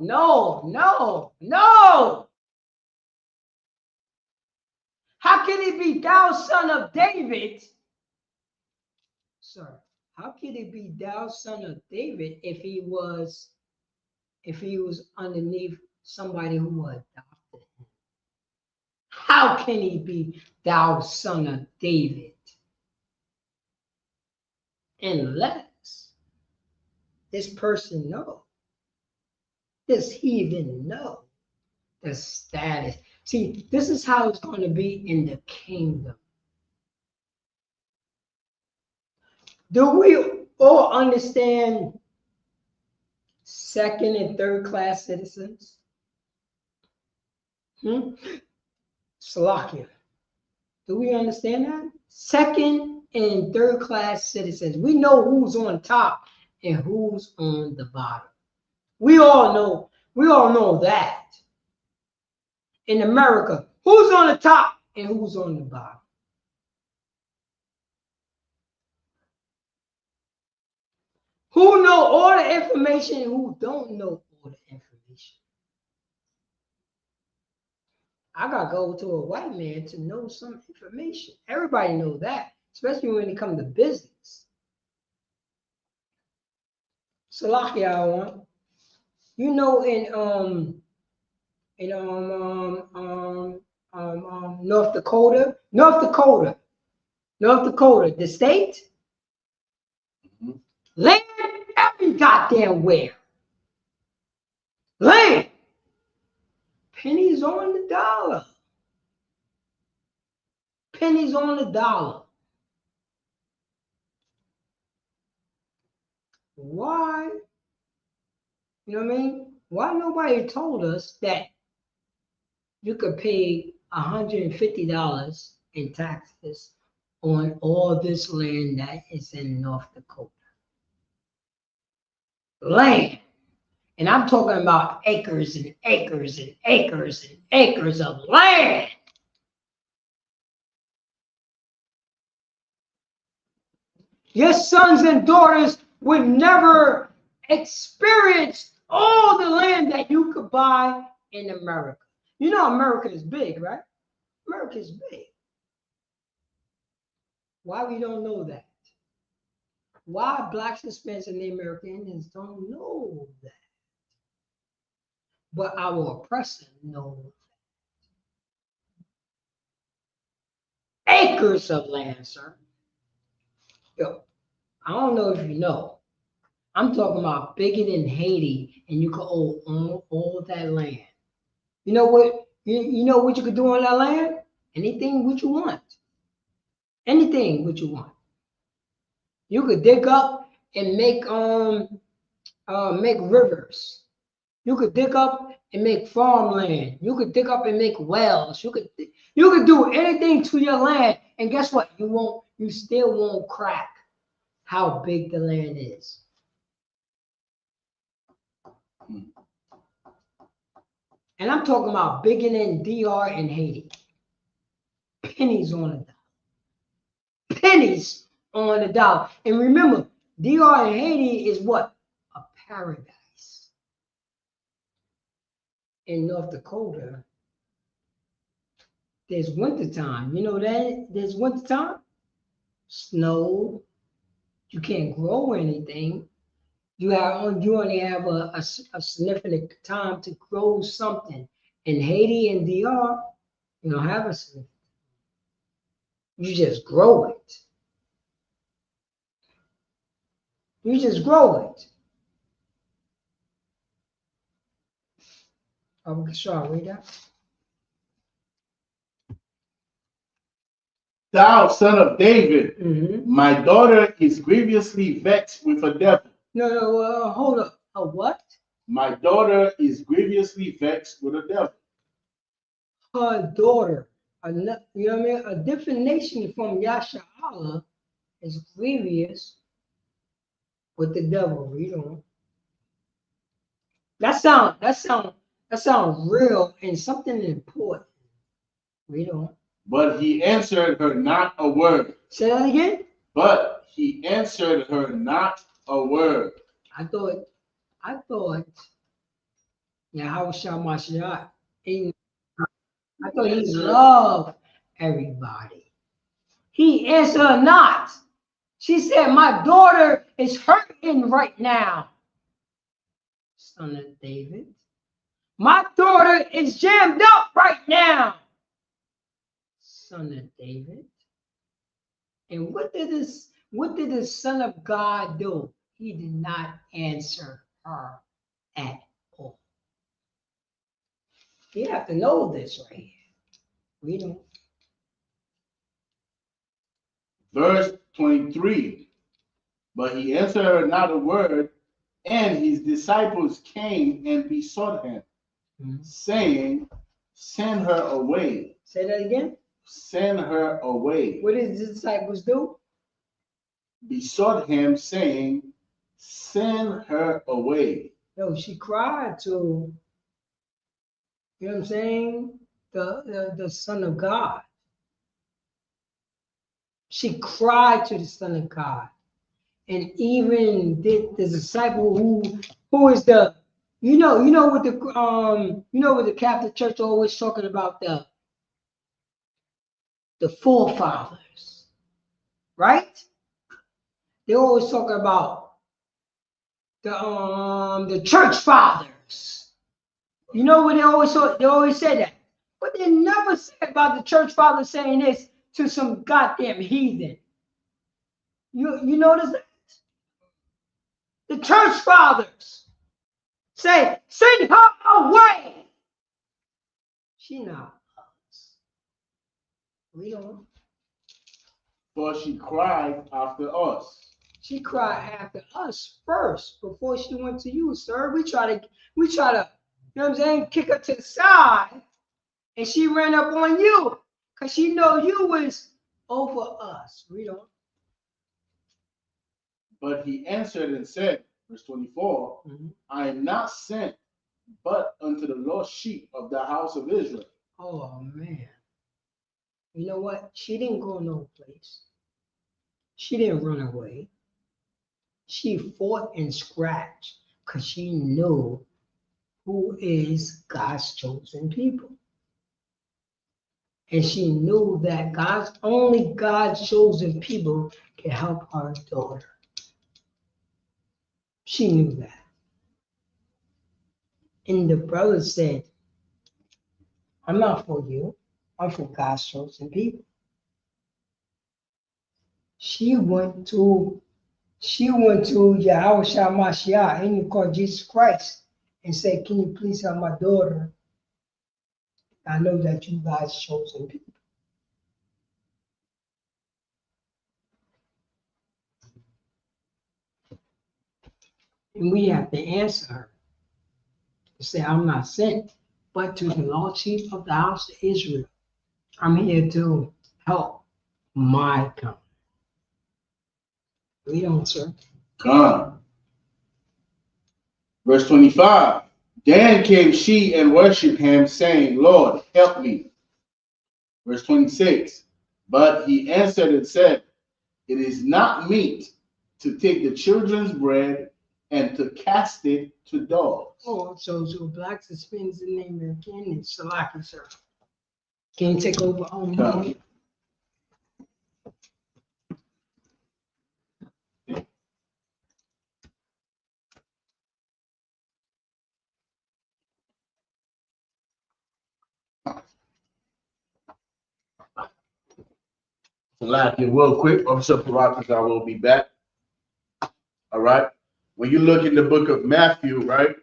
How can it be thou son of David? Sir, how can it be thou son of David if he was underneath somebody who adopted him? How can he be thou son of David? Unless this person knows. Does he even know the status? See, this is how it's going to be in the kingdom. Do we all understand second and third class citizens? Slovakia. Do we understand that? Second and third class citizens. We know who's on top and who's on the bottom. We all know that. In America, who's on the top and who's on the bottom? Who know all the information and who don't know all the information? I gotta go to a white man to know some information. Everybody knows that, especially when it comes to business. Slovakia, you know, in North Dakota, the state, land every goddamn where. Land. Pennies on the dollar. Pennies on the dollar. Why? You know what I mean? Why nobody told us that you could pay $150 in taxes on all this land that is in North Dakota? Land. And I'm talking about acres and acres and acres and acres of land. Your sons and daughters would never experience all the land that you could buy in America. You know America is big, right? America is big. Why we don't know that? Why Blacks, Hispanics, and Native American Indians don't know that? But our oppressor knows. Acres of land, sir. Yo, I don't know if you know. I'm talking about bigger than Haiti, and you could own all that land. You know what? You know what you could do on that land? Anything what you want. Anything what you want. You could dig up and make rivers. You could dig up and make farmland. You could dig up and make wells. You could do anything to your land, and guess what? You still won't crack how big the land is. And I'm talking about bigger than DR and Haiti. Pennies on the dollar. Pennies on the dollar. And remember, DR and Haiti is what? A paradise. In North Dakota, there's wintertime. You know that? There's wintertime. Snow. You can't grow anything. You only have a significant time to grow something. In Haiti and DR, you don't have a significant. You just grow it. You just grow it. Shall I read that? Thou son of David, my daughter is grievously vexed with a devil. No, hold up. A what? My daughter is grievously vexed with the devil. Her daughter, you know what I mean? A different nation from Yasharala is grievous with the devil. Read on. That sound real and something important. Read on. But he answered her not a word. Say that again. But he answered her not a word. I thought, Yahushua Mashiach, I thought he loved everybody. He answered her not. She said, my daughter is hurting right now. Son of David. My daughter is jammed up right now. Son of David. And what did the Son of God do? He did not answer her at all. You have to know this right here. Read on. Verse 23. But he answered her not a word, and his disciples came and besought him, saying, send her away. Say that again. Send her away. What did the disciples do? Besought him, saying, send her away. No, she cried to, you know what I'm saying, the Son of God. She cried to the Son of God. And even did the disciple who is the, you know what the Catholic Church always talking about the forefathers, right? They always talk about the church fathers. You know what they always say that, but they never said about the church fathers saying this to some goddamn heathen. You notice that? The church fathers say, send her away. She not us. We don't. For she cried after us. She cried after us first before she went to you, sir. We try to, you know what I'm saying, kick her to the side, and she ran up on you because she know you was over us. We don't. But he answered and said, verse 24, I am not sent but unto the lost sheep of the house of Israel. Oh, man. You know what? She didn't go no place. She didn't run away. She fought and scratched because she knew who is God's chosen people. And she knew that only God's chosen people can help her daughter. She knew that. And the brother said, I'm not for you. I'm for God's chosen people. She went to Yahushua Mashiach, and you call Jesus Christ, and said, can you please help my daughter? I know that you God's chosen people. And we have to answer her. Say, I'm not sent, but to the Lord Chief of the house of Israel. I'm here to help my company. Read on, sir. Come. Verse 25. Then came she and worshipped him, saying, Lord, help me. Verse 26. But he answered and said, it is not meet to take the children's bread and to cast it to dogs. Oh, so Black suspends the name again and Salaki, sir. Can you take over on me? Salaki, real quick, Officer Parakas, I will be back. All right. When you look in the book of Matthew, right?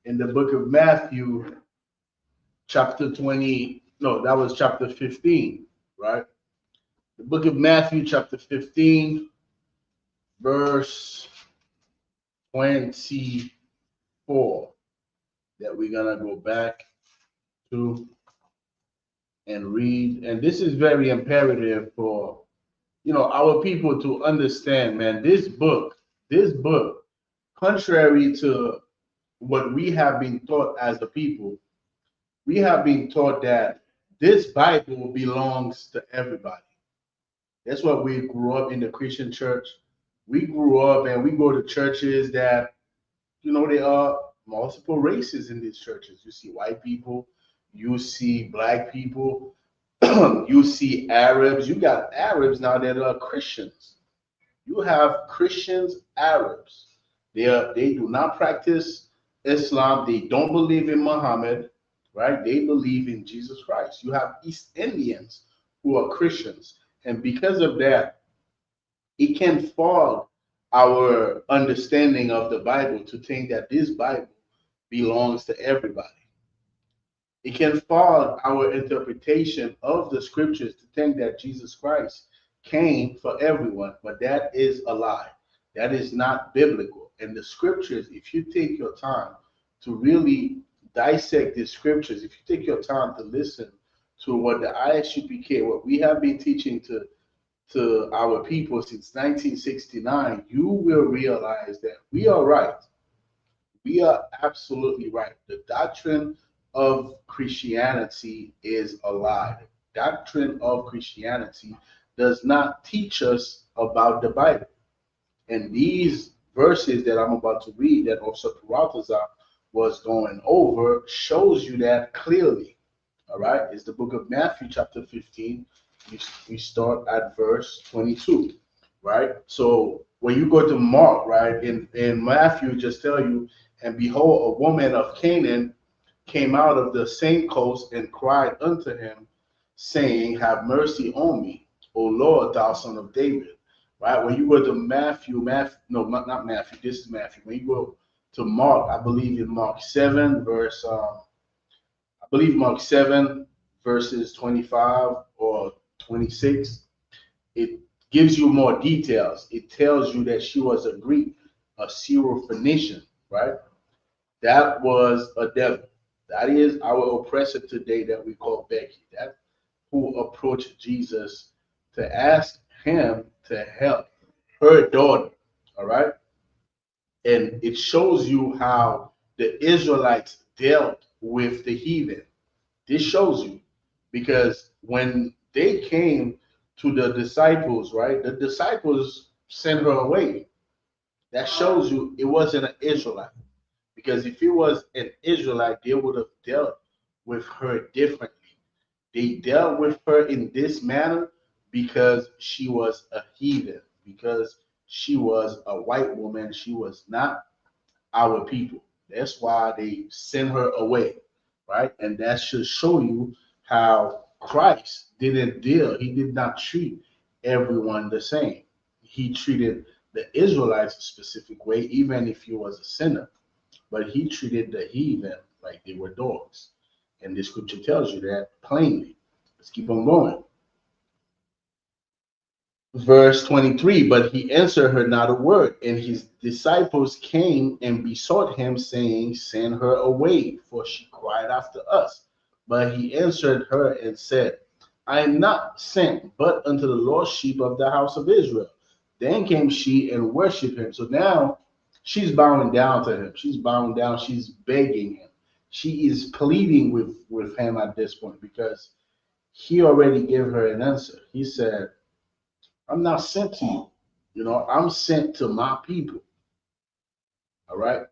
In the book of Matthew, chapter 20, no, that was chapter 15, right? The book of Matthew, chapter 15, verse 24 that we're gonna go back to and read. And this is very imperative for our people to understand, man. This book, contrary to what we have been taught as a people, we have been taught that this Bible belongs to everybody. That's what we grew up in the Christian church. We grew up and we go to churches that, there are multiple races in these churches. You see white people, you see black people, you see Arabs. You got Arabs now that are Christians. You have Christians, Arabs. They do not practice Islam. They don't believe in Muhammad, right? They believe in Jesus Christ. You have East Indians who are Christians. And because of that, it can fog our understanding of the Bible to think that this Bible belongs to everybody. It can fog our interpretation of the scriptures to think that Jesus Christ came for everyone, but that is a lie. That is not biblical. And the scriptures, if you take your time to really dissect the scriptures, if you take your time to listen to what the ISUPK, what we have been teaching to our people since 1969, you will realize that we are right. We are absolutely right. The doctrine of Christianity is a lie. The doctrine of Christianity does not teach us about the Bible. And these verses that I'm about to read that Officer Peralta was going over shows you that clearly. All right, it's the book of Matthew chapter 15. We start at verse 22, right? So when you go to Mark, right, in Matthew, just tell you, and behold, a woman of Canaan came out of the same coast and cried unto him, saying, have mercy on me, O Lord, thou son of David. Right? When you go to Matthew, no, not Matthew, this is Matthew. When you go to Mark, I believe in Mark 7, verses 25 or 26, it gives you more details. It tells you that she was a Greek, a Syrophoenician, right? That was a devil. That is our oppressor today that we call Becky. That who approached Jesus to ask him to help her daughter, all right? And it shows you how the Israelites dealt with the heathen. This shows you, because when they came to the disciples, right, the disciples sent her away. That shows you it wasn't an Israelite. Because if it was an Israelite, they would have dealt with her differently. They dealt with her in this manner because she was a heathen, because she was a white woman. She was not our people. That's why they sent her away, right? And that should show you how Christ he did not treat everyone the same. He treated the Israelites a specific way, even if he was a sinner. But he treated the heathen like they were dogs. And the scripture tells you that plainly. Let's keep on going. Verse 23, but he answered her not a word. And his disciples came and besought him, saying, send her away, for she cried after us. But he answered her and said, I am not sent but unto the lost sheep of the house of Israel. Then came she and worshipped him. So now she's bowing down to him. She's bowing down. She's begging him. She is pleading with him at this point, because he already gave her an answer. He said, I'm not sent to you. I'm sent to my people. All right.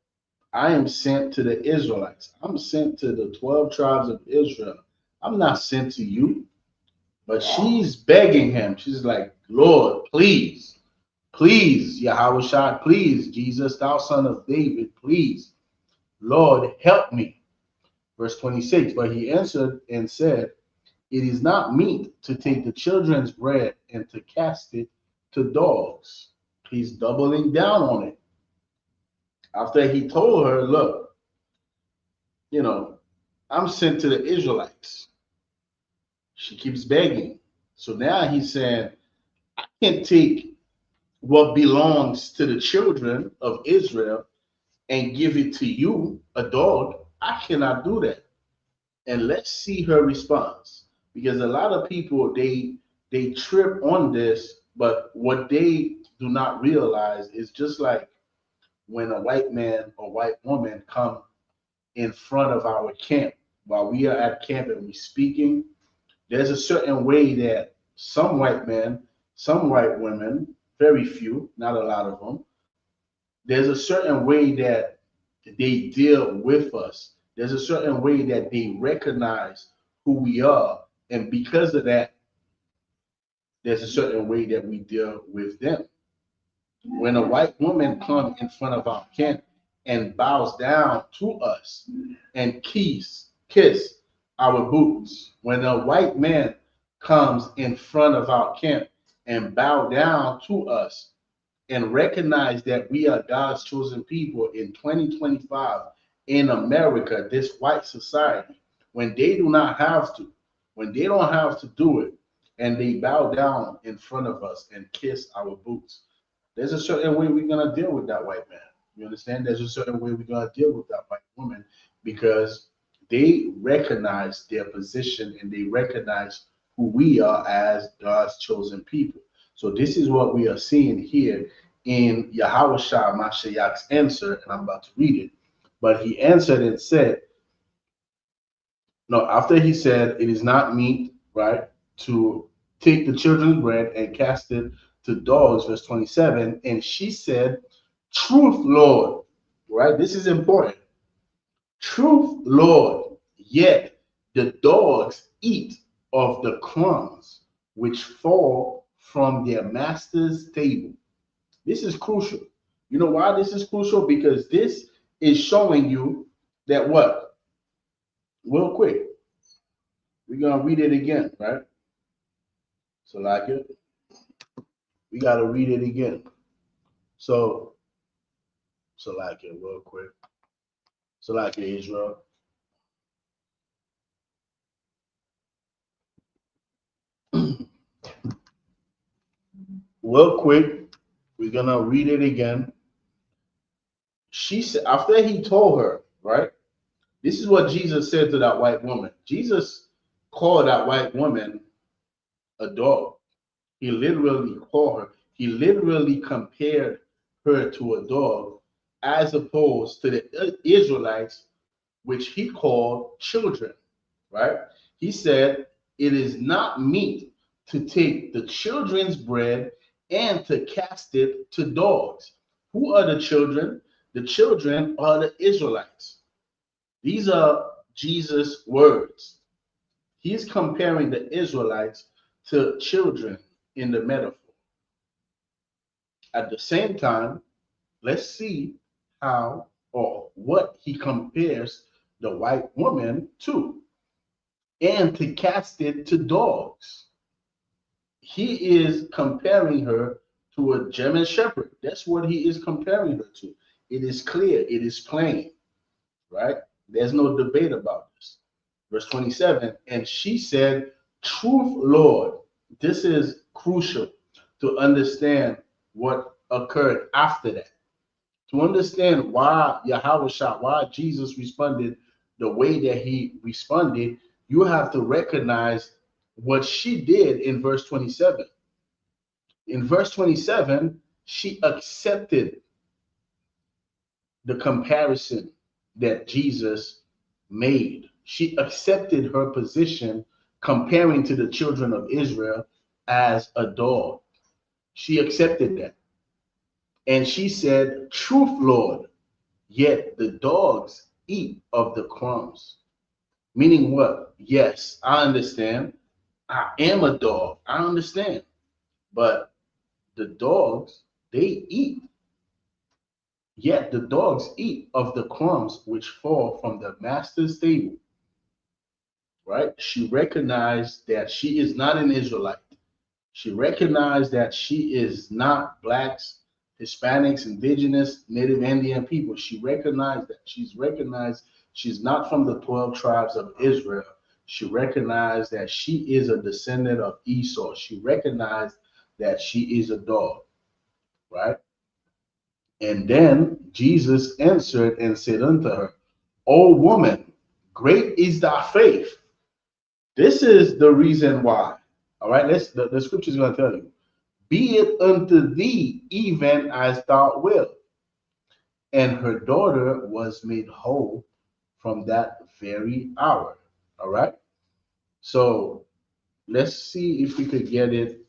I am sent to the Israelites. I'm sent to the 12 tribes of Israel. I'm not sent to you. But she's begging him. She's like, Lord, please, Yahushua, please, Jesus, thou son of David, please, Lord, help me. Verse 26, but he answered and said, it is not meet to take the children's bread and to cast it to dogs. He's doubling down on it. After he told her, look, I'm sent to the Israelites. She keeps begging. So now he's saying, I can't take what belongs to the children of Israel and give it to you, a dog, I cannot do that. And let's see her response, because a lot of people they trip on this, but what they do not realize is just like when a white man or white woman come in front of our camp while we are at camp and we speaking, there's a certain way that some white men, some white women, very few, not a lot of them, there's a certain way that they deal with us. There's a certain way that they recognize who we are. And because of that, there's a certain way that we deal with them. When a white woman comes in front of our camp and bows down to us and kiss our boots, when a white man comes in front of our camp and bow down to us and recognize that we are God's chosen people in 2025 in America, this white society, when they do not have to, when they don't have to do it, and they bow down in front of us and kiss our boots, there's a certain way we're going to deal with that white man. You understand? There's a certain way we're going to deal with that white woman, because they recognize their position and they recognize who we are as God's chosen people. So this is what we are seeing here in Yahushua Mashiach's answer, and I'm about to read it. But he answered and said, no, after he said, it is not meet, right, to take the children's bread and cast it to dogs, verse 27. And she said, truth, Lord, right? This is important. Truth, Lord, yet the dogs eat of the crumbs which fall from their master's table. This is crucial. You know why this is crucial? Because this is showing you that what? Real quick, we're going to read it again, right? So like it, we got to read it again. So like it real quick. So like it, Israel. Real quick, we're going to read it again. She said, after he told her, right? This is what Jesus said to that white woman. Jesus called that white woman a dog. He literally called her. He literally compared her to a dog, as opposed to the Israelites, which he called children, right? He said, it is not meet to take the children's bread and to cast it to dogs. Who are the children? The children are the Israelites. These are Jesus' words. He's comparing the Israelites to children in the metaphor. At the same time, let's see how or what he compares the white woman to, and to cast it to dogs. He is comparing her to a German shepherd. That's what he is comparing her to. It is clear, it is plain, right? There's no debate about this. Verse 27, and she said, truth, Lord. This is crucial to understand what occurred after that. To understand why Yahushua, why Jesus responded the way that he responded, you have to recognize what she did in verse 27. In verse 27, she accepted the comparison that Jesus made. She accepted her position comparing to the children of Israel as a dog. She accepted that. And she said, truth, Lord, yet the dogs eat of the crumbs. Meaning what? Yes, I understand. I am a dog. I understand. But the dogs, they eat. Yet the dogs eat of the crumbs which fall from the master's table. Right? She recognized that she is not an Israelite. She recognized that she is not blacks, Hispanics, indigenous, native Indian people. She recognized that. She's not from the 12 tribes of Israel. She recognized that she is a descendant of Esau. She recognized that she is a dog. right? And then Jesus answered and said unto her, O woman, great is thy faith. This is the reason why. All right, the scripture is going to tell you. Be it unto thee even as thou wilt. And her daughter was made whole from that very hour. All right. So let's see if we could get it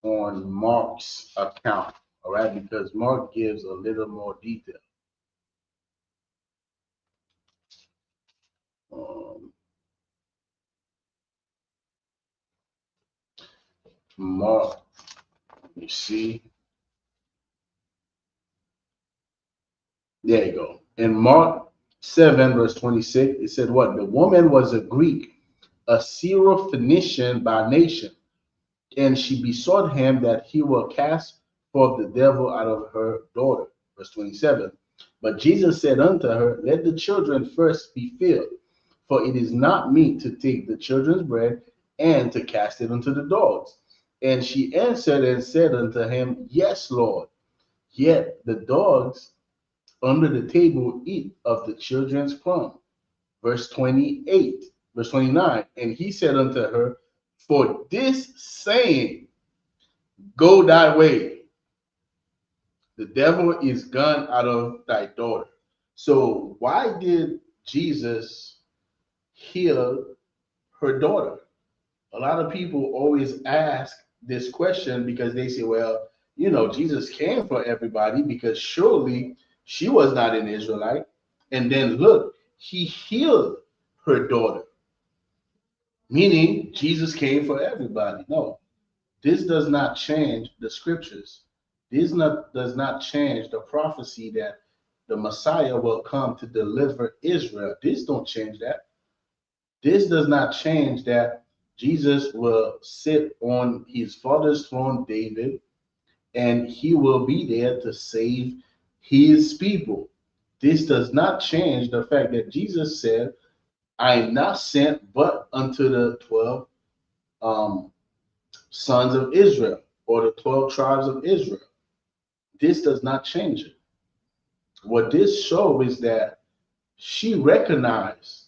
on Mark's account. All right, because Mark gives a little more detail. Mark, you see. There you go. In Mark 7, verse 26, it said what? The woman was a Greek, a Syrophoenician by nation, and she besought him that he will cast forth the devil out of her daughter. Verse 27. But Jesus said unto her, let the children first be filled, for it is not meet to take the children's bread and to cast it unto the dogs. And she answered and said unto him, yes, Lord. Yet the dogs under the table eat of the children's crumb. Verse 28, verse 29. And he said unto her, for this saying, go thy way. The devil is gone out of thy daughter. So why did Jesus heal her daughter? A lot of people always ask this question because they say, well, you know, Jesus came for everybody because surely she was not an Israelite. And then look, he healed her daughter, meaning Jesus came for everybody. No, this does not change the scriptures. This does not change the prophecy that the Messiah will come to deliver Israel. This don't change that. This does not change that Jesus will sit on his father's throne, David, and he will be there to save his people. This does not change the fact that Jesus said, I am not sent but unto the 12 sons of Israel, or the 12 tribes of Israel. This does not change it. What this shows is that she recognized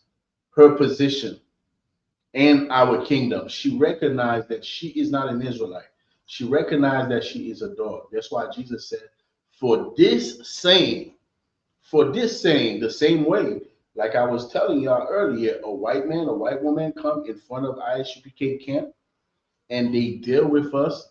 her position in our kingdom. She recognized that she is not an Israelite. She recognized that she is a dog. That's why Jesus said, for this saying, the same way, like I was telling y'all earlier, a white man, a white woman come in front of ISUPK camp and they deal with us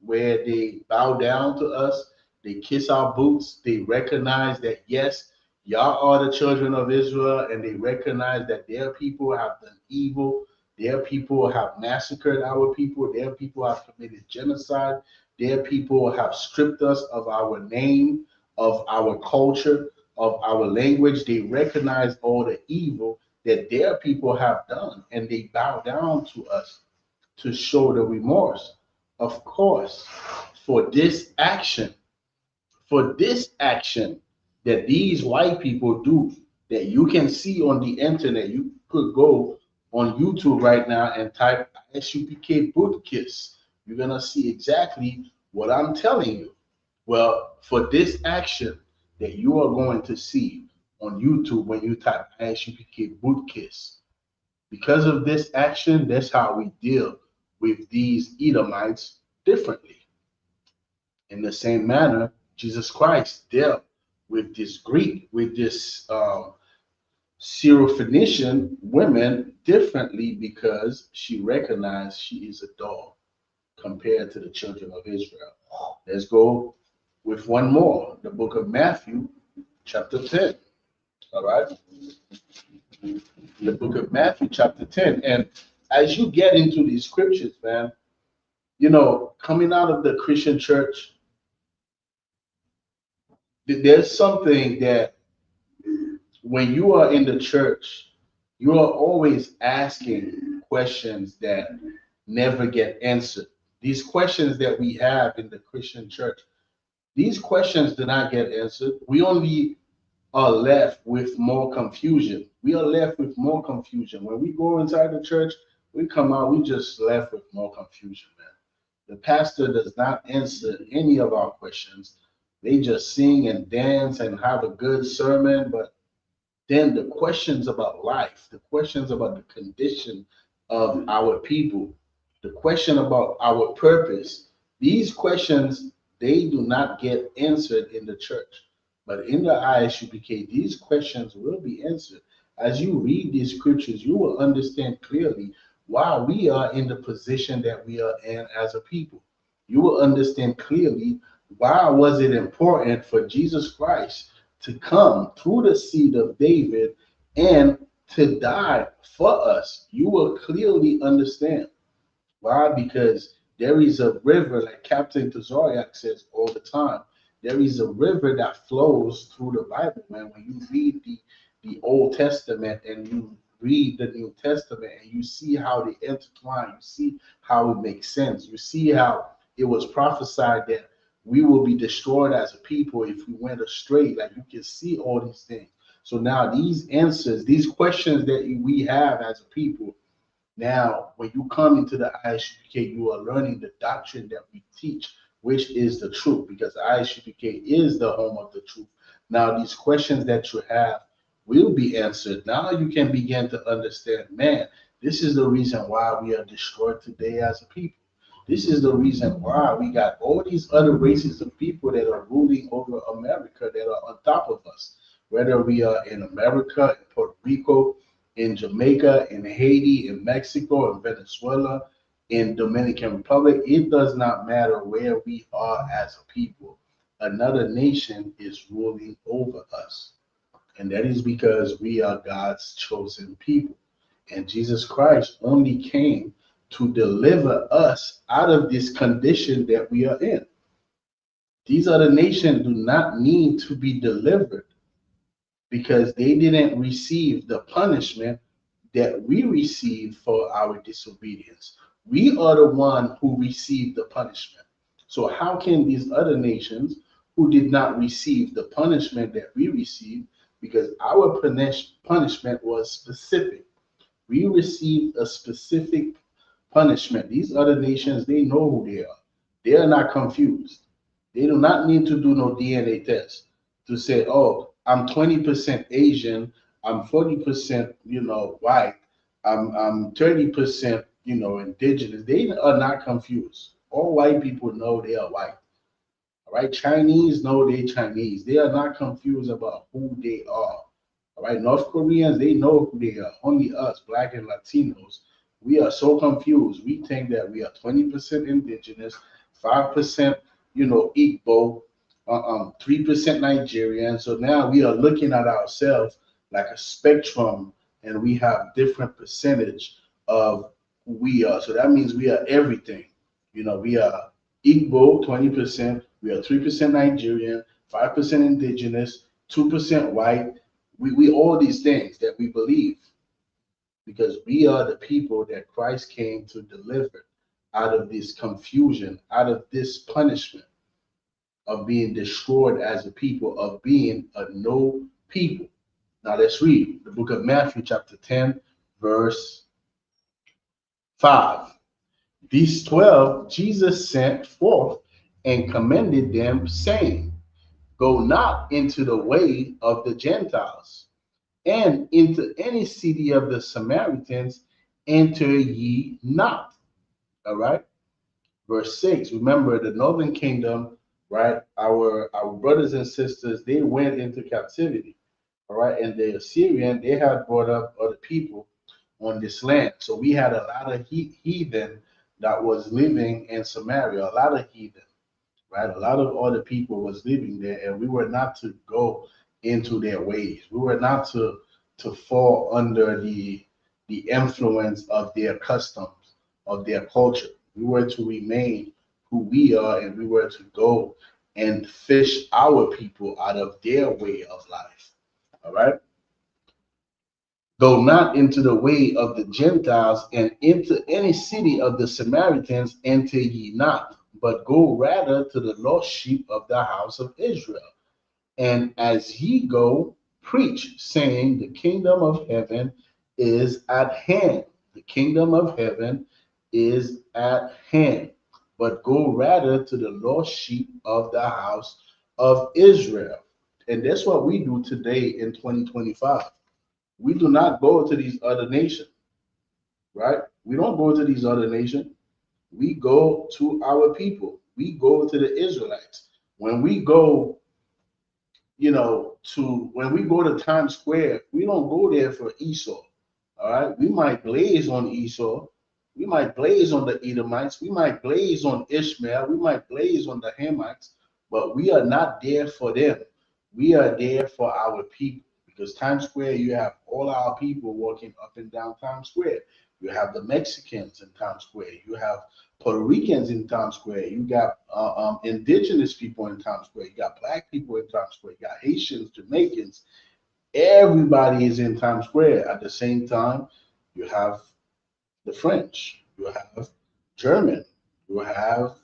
where they bow down to us, they kiss our boots, they recognize that yes, y'all are the children of Israel, and they recognize that their people have done evil, their people have massacred our people, their people have committed genocide, their people have stripped us of our name, of our culture, of our language. They recognize all the evil that their people have done, and they bow down to us to show the remorse. Of course, for this action that these white people do, that you can see on the internet, you could go on YouTube right now and type ISUPK boot kiss. You're gonna see exactly what I'm telling you. Well, for this action that you are going to see on YouTube when you type ISUPK boot kiss, because of this action, that's how we deal with these Edomites differently. In the same manner, Jesus Christ dealt with this Greek, with this Syrophoenician women differently because she recognized she is a dog compared to the children of Israel. Let's go with one more, the book of Matthew, chapter 10. All right? The book of Matthew, chapter 10. And as you get into these scriptures, man, you know, coming out of the Christian church, there's something that when you are in the church, you are always asking questions that never get answered. These questions that we have in the Christian church, these questions do not get answered. We only are left with more confusion. We are left with more confusion. When we go inside the church, we come out, we just left with more confusion, man. The pastor does not answer any of our questions. They just sing and dance and have a good sermon, but then the questions about life, the questions about the condition of our people, the question about our purpose, these questions, they do not get answered in the church. But in the ISUPK, these questions will be answered. As you read these scriptures, you will understand clearly why we are in the position that we are in as a people. You will understand clearly why was it important for Jesus Christ to come through the seed of David and to die for us. You will clearly understand. Why? Because there is a river, like Captain Tazariak says all the time, there is a river that flows through the Bible, man. When you read the Old Testament and you read the New Testament and you see how they intertwine, you see how it makes sense, you see how it was prophesied that we will be destroyed as a people if we went astray. Like, you can see all these things. So now these answers, these questions that we have as a people, now when you come into the ISUPK, you are learning the doctrine that we teach, which is the truth, because ISUPK is the home of the truth. Now these questions that you have will be answered. Now you can begin to understand, man, this is the reason why we are destroyed today as a people. This is the reason why we got all these other races of people that are ruling over America, that are on top of us. Whether we are in America, in Puerto Rico, in Jamaica, in Haiti, in Mexico, in Venezuela, in Dominican Republic, it does not matter where we are as a people. Another nation is ruling over us. And that is because we are God's chosen people. And Jesus Christ only came to deliver us out of this condition that we are in. These other nations do not need to be delivered because they didn't receive the punishment that we received for our disobedience. We are the one who received the punishment. So how can these other nations who did not receive the punishment that we received, because our punishment was specific. We received a specific punishment. These other nations, they know who they are. They are not confused. They do not need to do no DNA test to say, oh, I'm 20% Asian, I'm 40%, white, I'm 30%, indigenous. They are not confused. All white people know they are white. All right, Chinese know they're Chinese. They are not confused about who they are. All right, North Koreans, they know who they are. Only us, Black and Latinos, we are so confused. We think that we are 20% indigenous, 5%, Igbo, 3% Nigerian. So now we are looking at ourselves like a spectrum, and we have different percentage of who we are. So that means we are everything. We are Igbo, 20%. We are 3% Nigerian, 5% indigenous, 2% white. We all these things that we believe, because we are the people that Christ came to deliver out of this confusion, out of this punishment of being destroyed as a people, of being a no people. Now let's read the book of Matthew chapter 10, verse 5. These 12 Jesus sent forth and commended them, saying, go not into the way of the Gentiles, and into any city of the Samaritans enter ye not. All right. Verse 6. Remember, the northern kingdom, right? Our brothers and sisters, they went into captivity. All right. And the Assyrian, they had brought up other people on this land. So we had a lot of heathen that was living in Samaria, a lot of heathen, right? A lot of other people was living there, and we were not to go into their ways. We were not to fall under the influence of their customs, of their culture. We were to remain who we are, and we were to go and fish our people out of their way of life. All right. Go not into the way of the Gentiles, and into any city of the Samaritans enter ye not, but go rather to the lost sheep of the house of Israel. And as ye go, preach, saying, the kingdom of heaven is at hand. The kingdom of heaven is at hand. but go rather to the lost sheep of the house of Israel. And that's what we do today in 2025. We do not go to these other nations, right? We don't go to these other nations. We go to our people. We go to the Israelites. When we go, when we go to Times Square, we don't go there for Esau. All right. We might blaze on Esau. We might blaze on the Edomites. We might blaze on Ishmael. We might blaze on the Hamites, but we are not there for them. We are there for our people, because Times Square, you have all our people walking up and down Times Square. You have the Mexicans in Times Square. You have Puerto Ricans in Times Square. You got indigenous people in Times Square. You got black people in Times Square. You got Haitians, Jamaicans. Everybody is in Times Square. At the same time, you have the French. You have German. You have,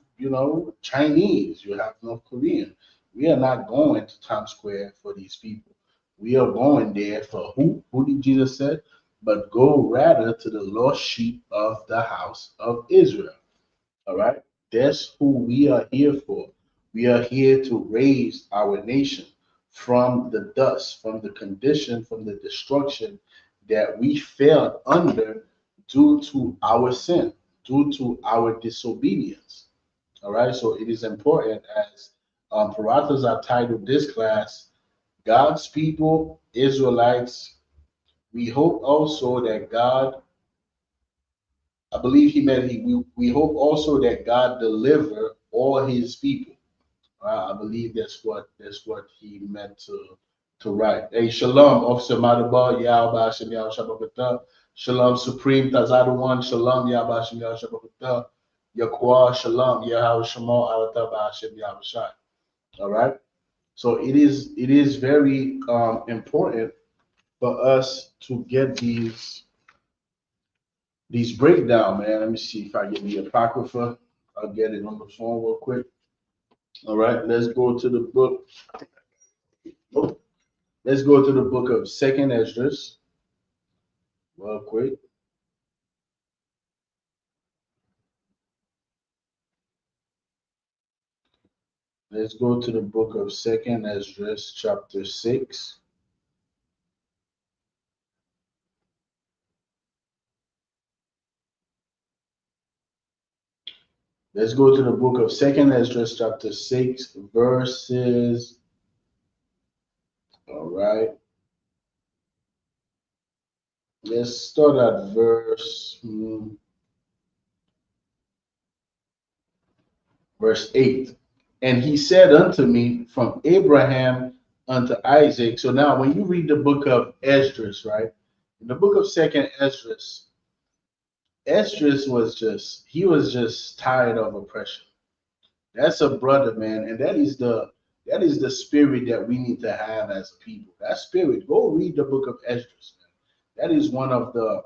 Chinese. You have North Korean. We are not going to Times Square for these people. We are going there for who? Who did Jesus say? But go rather to the lost sheep of the house of Israel. All right? That's who we are here for. We are here to raise our nation from the dust, from the condition, from the destruction that we fell under due to our sin, due to our disobedience. All right? So it is important, as Parathas have titled this class, God's people, Israelites. We hope also that God, I believe he meant we hope also that God deliver all his people. I believe that's what he meant to write. Hey, shalom, Officer Madaba, Yahweh Hashem Yahweh Shabbat. Shalom, Supreme Tazadawan, Shalom, Yahweh Hashem Yahweh Shabbat. Yaquah, Shalom, Yahweh Shema, Alataba Hashem Yahweh Shai. All right. So it is very important for us to get these breakdown, man. Let me see if I get the Apocrypha. I'll get it on the phone real quick. All right, let's go to the book. Let's go to the book of 2nd Esdras real quick. Let's go to the book of 2nd Esdras, chapter 6. Let's go to the book of 2nd Esdras, chapter 6, verses. All right. Let's start at verse 8. And he said unto me, from Abraham unto Isaac. So now when you read the book of Esdras, right? In the book of 2nd Esdras, Esdras was just tired of oppression. That's a brother, man, and that is the spirit that we need to have as a people. That spirit. Go read the book of Esdras, man. That is one of the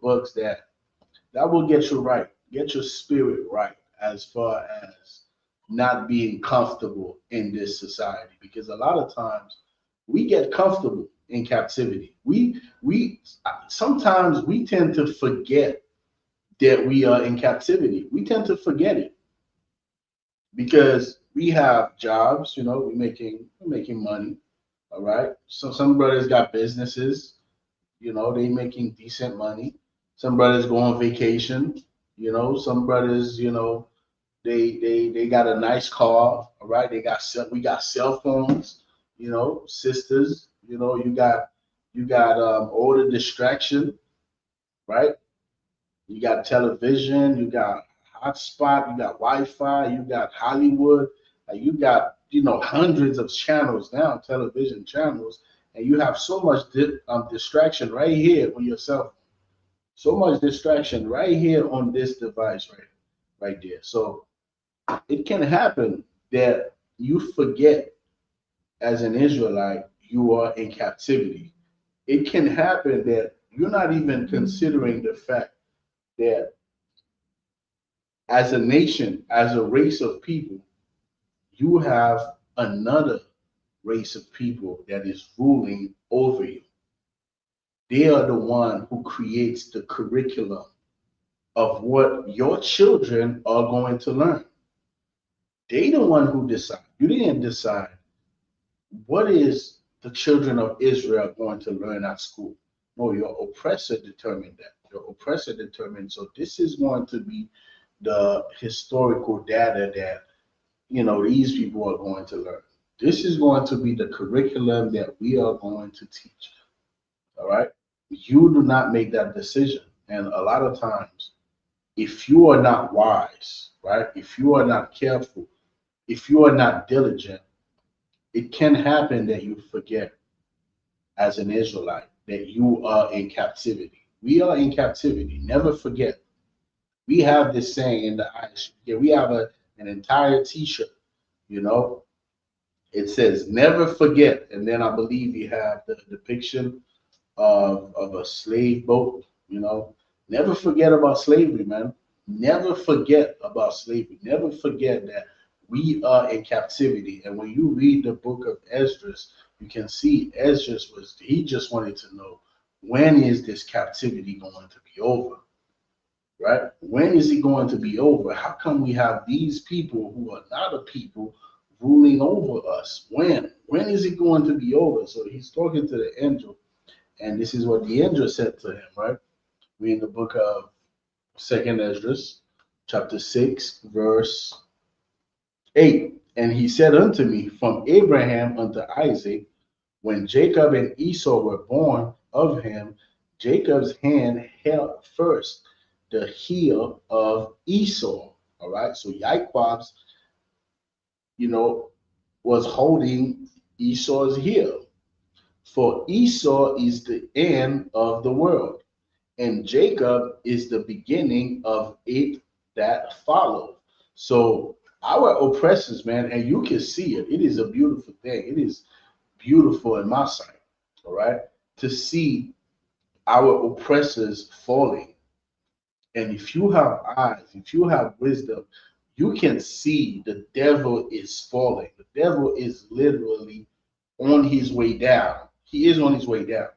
books that will get you right, get your spirit right, as far as not being comfortable in this society. Because a lot of times we get comfortable in captivity. We sometimes we tend to forget that we are in captivity. We tend to forget it because we have jobs, we're making money. All right. So some brothers got businesses, they making decent money. Some brothers go on vacation, some brothers, they got a nice car. All right. We got cell phones, sisters, you got all the distraction, right? You got television, you got hotspot, you got Wi-Fi, you got Hollywood, you got hundreds of channels now, television channels, and you have so much distraction right here on your cell phone. So much distraction right here on this device right there. So it can happen that you forget, as an Israelite, you are in captivity. It can happen that you're not even considering the fact that as a nation, as a race of people, you have another race of people that is ruling over you. They are the one who creates the curriculum of what your children are going to learn. They the one who decide. You didn't decide what is the children of Israel going to learn at school. No, your oppressor determined that. Your oppressor determined. So this is going to be the historical data that these people are going to learn. This is going to be the curriculum that we are going to teach. All right. You do not make that decision. And a lot of times, if you are not wise, right? If you are not careful, if you are not diligent, it can happen that you forget as an Israelite that you are in captivity. We are in captivity. Never forget. We have this saying in the ISUPK. We have an entire T-shirt. It says "Never forget," and then I believe you have the depiction of a slave boat. Never forget about slavery, man. Never forget about slavery. Never forget that we are in captivity. And when you read the book of Esdras, you can see Esdras he just wanted to know, when is this captivity going to be over? Right? When is it going to be over? How come we have these people who are not a people ruling over us? When is it going to be over? So he's talking to the angel, and this is what the angel said to him, right? We in the book of 2nd Esdras, chapter 6, verse 8. And he said unto me, from Abraham unto Isaac, when Jacob and Esau were born of him, Jacob's hand held first the heel of Esau. All right. So Jacob's, was holding Esau's heel. For Esau is the end of the world, and Jacob is the beginning of it that followed. So our oppressors, man, and you can see it. It is a beautiful thing. It is beautiful in my sight, all right, to see our oppressors falling. And if you have eyes, if you have wisdom, you can see the devil is falling. The devil is literally on his way down. He is on his way down.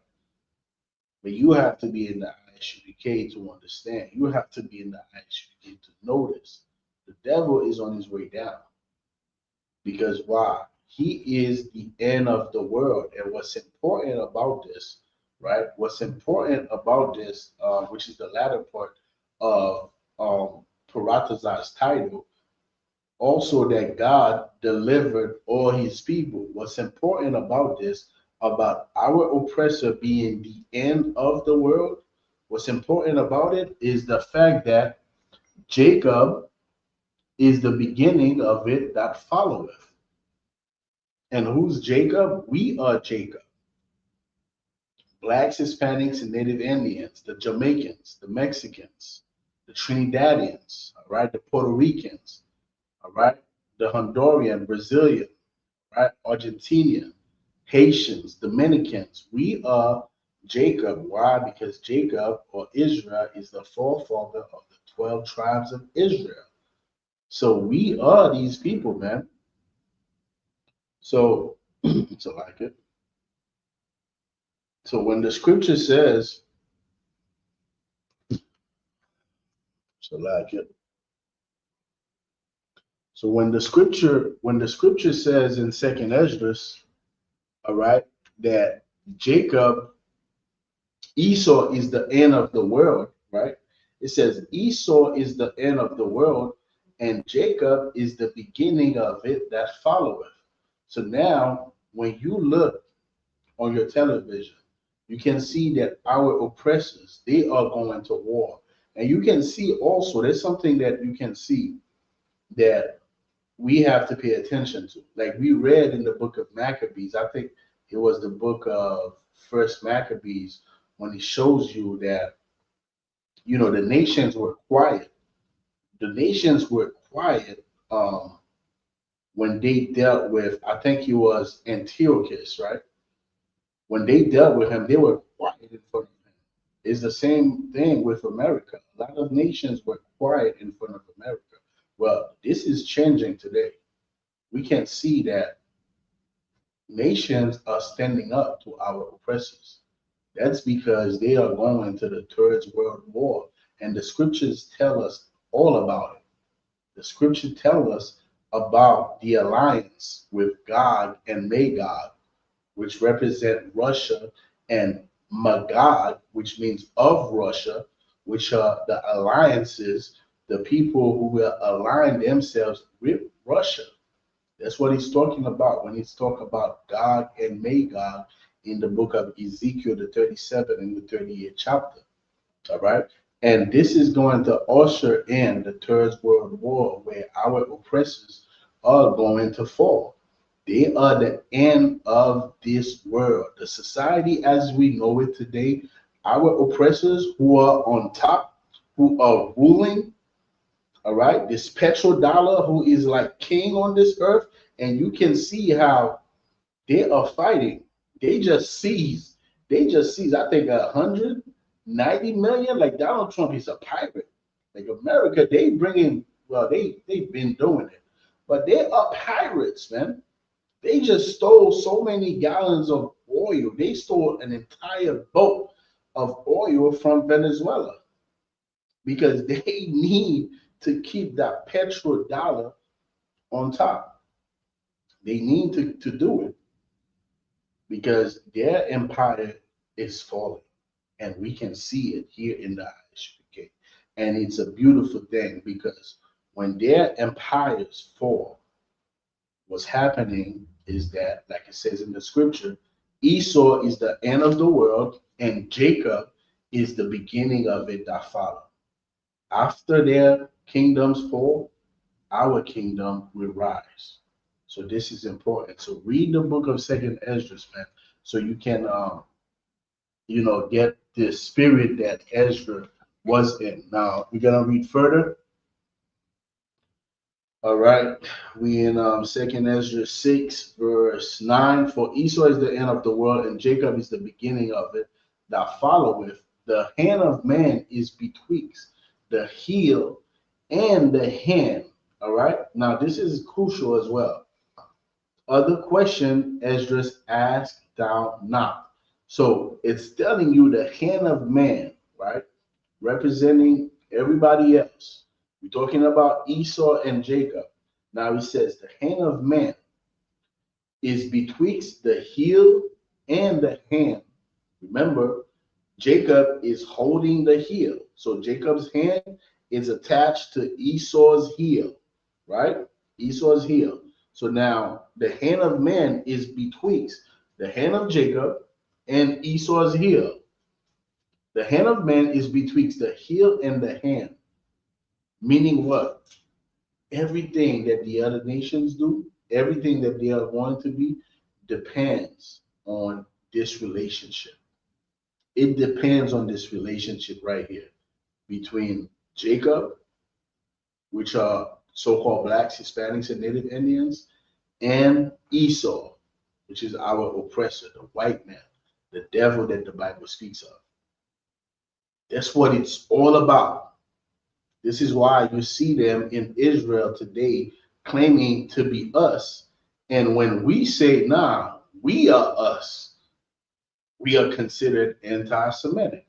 But you have to be in the ISUPK to understand. You have to be in the ISUPK to notice. The devil is on his way down. Because why? He is the end of the world. And what's important about this, right? What's important about this, which is the latter part of Paratazar's title, also that God delivered all his people. What's important about this, about our oppressor being the end of the world, what's important about it is the fact that Jacob is the beginning of it that followeth. And who's Jacob? We are Jacob. Blacks, Hispanics, and Native Indians, the Jamaicans, the Mexicans, the Trinidadians, all right, the Puerto Ricans, all right, the Honduran, Brazilian, right, Argentinian, Haitians, Dominicans. We are Jacob. Why? Because Jacob, or Israel, is the forefather of the 12 tribes of Israel. So we are these people, man. So, so like it. So when the scripture says, so like it. So when the scripture says in 2nd Esdras, all right, that Esau is the end of the world, right? It says Esau is the end of the world, and Jacob is the beginning of it that followeth. So now, when you look on your television, you can see that our oppressors, they are going to war. And you can see also, there's something that you can see that we have to pay attention to. Like we read in the book of Maccabees, I think it was the book of First Maccabees, when it shows you that, the nations were quiet. The nations were quiet when they dealt with, I think it was Antiochus, right? When they dealt with him, they were quiet in front of him. It's the same thing with America. A lot of nations were quiet in front of America. Well, this is changing today. We can see that nations are standing up to our oppressors. That's because they are going to the Third World War, and the scriptures tell us all about it. The scripture tell us about the alliance with Gog and Magog, which represent Russia, and Magog, which means of Russia, which are the alliances, the people who will align themselves with Russia. That's what he's talking about when he's talking about Gog and Magog in the book of Ezekiel, the 37 and the 38th chapter. All right. And this is going to usher in the Third World War, where our oppressors are going to fall. They are the end of this world. The society as we know it today, our oppressors who are on top, who are ruling, all right, this petrodollar who is like king on this earth, and you can see how they are fighting. They just seized, I think 190 million. Like Donald Trump is a pirate. Like America, they bringing, well, they've been doing it, but they are pirates, man. They just stole so many gallons of oil. They stole an entire boat of oil from Venezuela because they need to keep that petrodollar on top. They need to do it because their empire is falling, and we can see it here in the ISUPK. And it's a beautiful thing because when their empires fall, what's happening is that, like it says in the scripture, Esau is the end of the world, and Jacob is the beginning of it that follow. After their kingdoms fall, our kingdom will rise. So this is important. So read the book of Second Esdras, man, so you can get the spirit that Ezra was in. Now we're gonna read further. All right, we in Second Ezra 6, verse 9. For Esau is the end of the world, and Jacob is the beginning of it that followeth. The hand of man is betwixt the heel and the hand. All right, now this is crucial as well. Other question Esdras asked thou not. So it's telling you the hand of man, right? Representing everybody else. We're talking about Esau and Jacob. Now he says the hand of man is betwixt the heel and the hand. Remember, Jacob is holding the heel. So Jacob's hand is attached to Esau's heel, right? Esau's heel. So now the hand of man is betwixt the hand of Jacob and Esau's heel. The hand of man is betwixt the heel and the hand. Meaning what? Everything that the other nations do, everything that they are going to be, depends on this relationship. It depends on this relationship right here between Jacob, which are so-called blacks, Hispanics, and Native Indians, and Esau, which is our oppressor, the white man, the devil that the Bible speaks of. That's what it's all about. This is why you see them in Israel today claiming to be us. And when we say, nah, we are us, we are considered anti-Semitic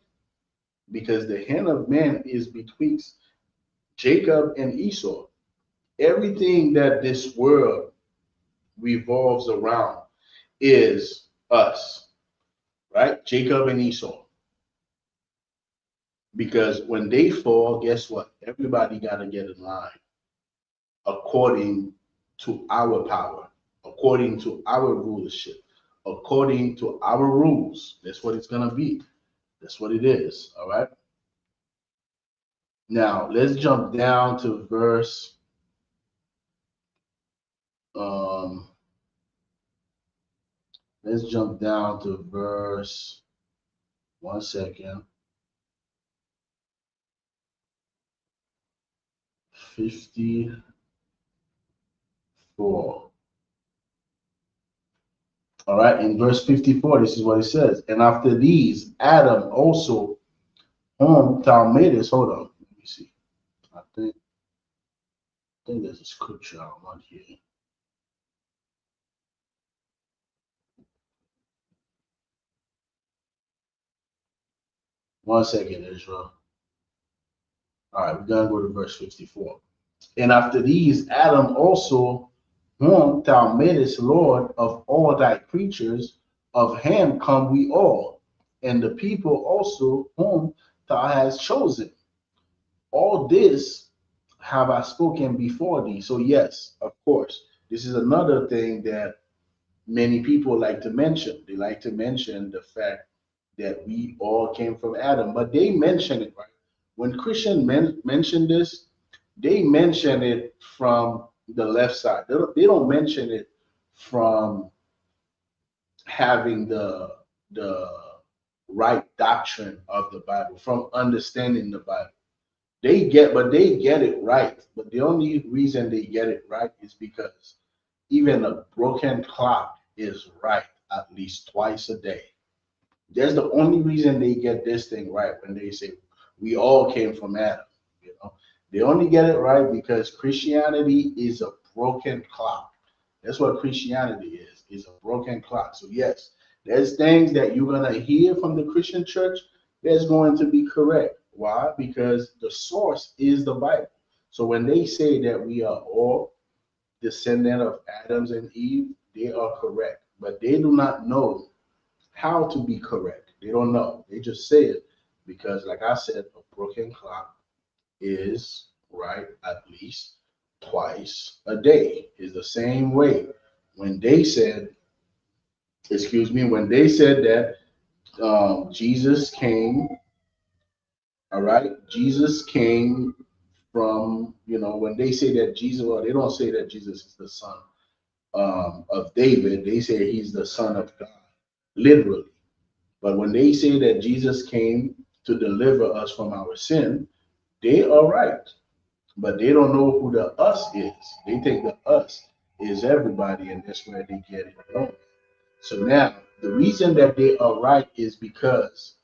because the hand of man is betwixt Jacob and Esau. Everything that this world revolves around is us, right? Jacob and Esau. Because when they fall, guess what? Everybody got to get in line according to our power, according to our rulership, according to our rules. That's what it's going to be. That's what it is. All right. Now, let's jump down to verse let's jump down to verse 1 second. 54. All right, in verse 54, this is what it says. And after these, Adam also whom thou madest. Hold on, let me see. I think there's a scripture I want here. One second, Israel. All right, we're gonna go to verse 54. And after these, Adam also, whom thou madest Lord of all thy creatures, of him come we all, and the people also whom thou hast chosen. All this have I spoken before thee. So, yes, of course, this is another thing that many people like to mention. They like to mention the fact that we all came from Adam, but they mention it, right? When Christian mention this, they mention it from the left side. They don't mention it from having the right doctrine of the Bible, from understanding the Bible. They get it right. But the only reason they get it right is because even a broken clock is right at least twice a day. That's the only reason they get this thing right when they say we all came from Adam. You know, they only get it right because Christianity is a broken clock. That's what Christianity is a broken clock. So yes, there's things that you're gonna hear from the Christian church that's going to be correct. Why? Because the source is the Bible. So when they say that we are all descendant of Adams and Eve, they are correct. But they do not know how to be correct. They don't know. They just say it because, like I said, a broken clock is right at least twice a day. Is the same way when they said, when they said that Jesus came, all right, Jesus came from, when they say that Jesus, well, they don't say that Jesus is the son of David. They say he's the son of God, literally. But when they say that Jesus came to deliver us from our sin, they are right. But they don't know who the us is. They think the us is everybody, and that's where they get it wrong. So now, the reason that they are right is because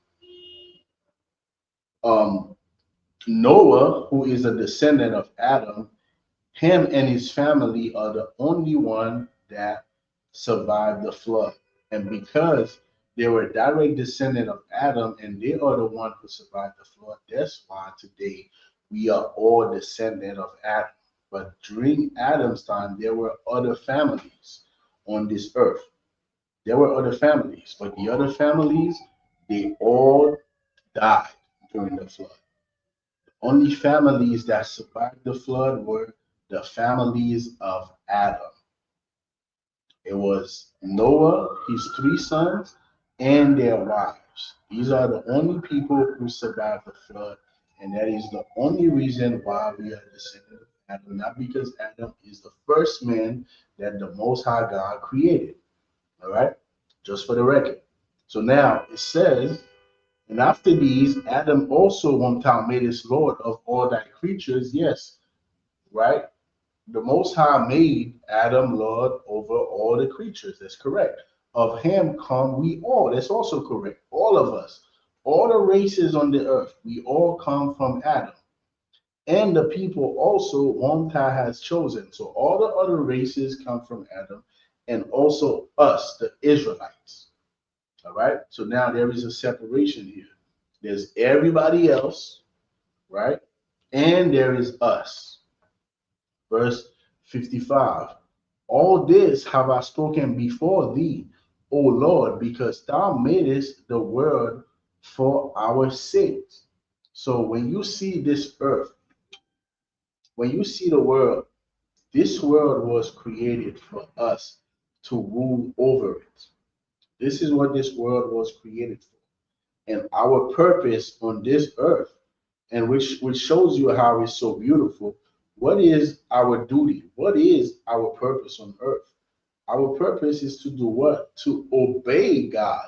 Noah, who is a descendant of Adam, him and his family are the only one that survived the flood. And because they were a direct descendant of Adam and they are the one who survived the flood, that's why today we are all descendant of Adam. But during Adam's time, there were other families on this earth. There were other families, but the other families, they all died during the flood. Only families that survived the flood were the families of Adam. It was Noah, his three sons, and their wives. These are the only people who survived the flood, and that is the only reason why we are descendants of Adam, not because Adam is the first man that the Most High God created. All right? Just for the record. So now it says, and after these, Adam also one time made us Lord of all thy creatures. Yes, right? The Most High made Adam Lord over all the creatures. That's correct. Of him come we all. That's also correct. All of us, all the races on the earth, we all come from Adam. And the people also one Thou has chosen. So all the other races come from Adam, and also us, the Israelites. All right. So now there is a separation here. There's everybody else, right? And there is us. Verse 55. All this have I spoken before thee, O Lord, because thou madest the world for our sakes. So when you see this earth, when you see the world, this world was created for us to rule over it. This is what this world was created for. And our purpose on this earth, and which shows you how it's so beautiful. What is our duty? What is our purpose on earth? Our purpose is to do what? To obey God.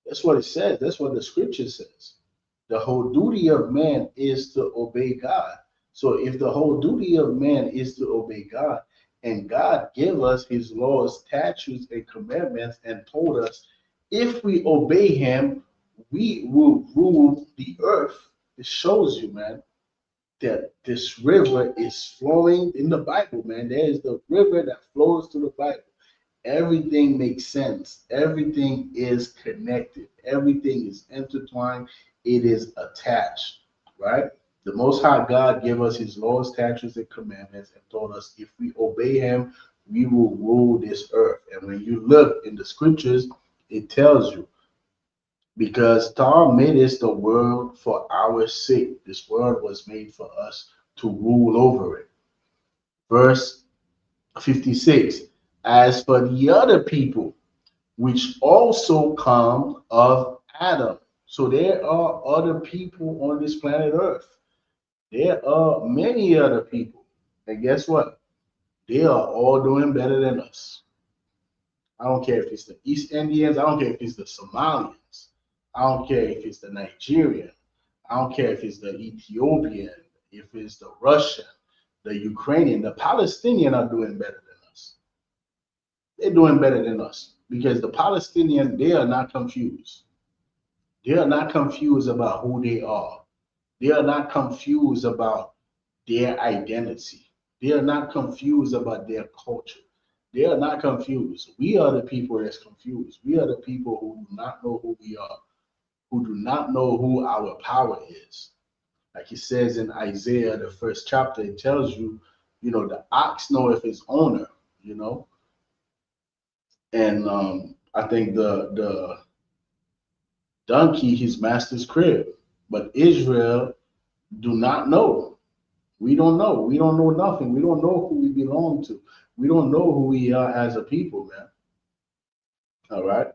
That's what it says. That's what the scripture says. The whole duty of man is to obey God. So if the whole duty of man is to obey God, and God gave us his laws, statutes, and commandments, and told us if we obey him, we will rule the earth. It shows you, man, that this river is flowing in the Bible, man. There is the river that flows through the Bible. Everything makes sense. Everything is connected. Everything is intertwined. It is attached, right? The Most High God gave us his laws, statutes, and commandments and told us if we obey him, we will rule this earth. And when you look in the scriptures, it tells you, because God made us the world for our sake. This world was made for us to rule over it. Verse 56, as for the other people, which also come of Adam. So there are other people on this planet Earth. There are many other people. And guess what? They are all doing better than us. I don't care if it's the East Indians. I don't care if it's the Somalians. I don't care if it's the Nigerian. I don't care if it's the Ethiopian, if it's the Russian, the Ukrainian. The Palestinian are doing better than us. They're doing better than us because the Palestinian, they are not confused. They are not confused about who they are. They are not confused about their identity. They are not confused about their culture. They are not confused. We are the people that's confused. We are the people who do not know who we are, who do not know who our power is. Like it says in Isaiah, the first chapter, it tells you, the ox knoweth its owner, and I think the donkey his master's crib. But Israel do not know. We don't know. We don't know nothing. We don't know who we belong to. We don't know who we are as a people, man. All right.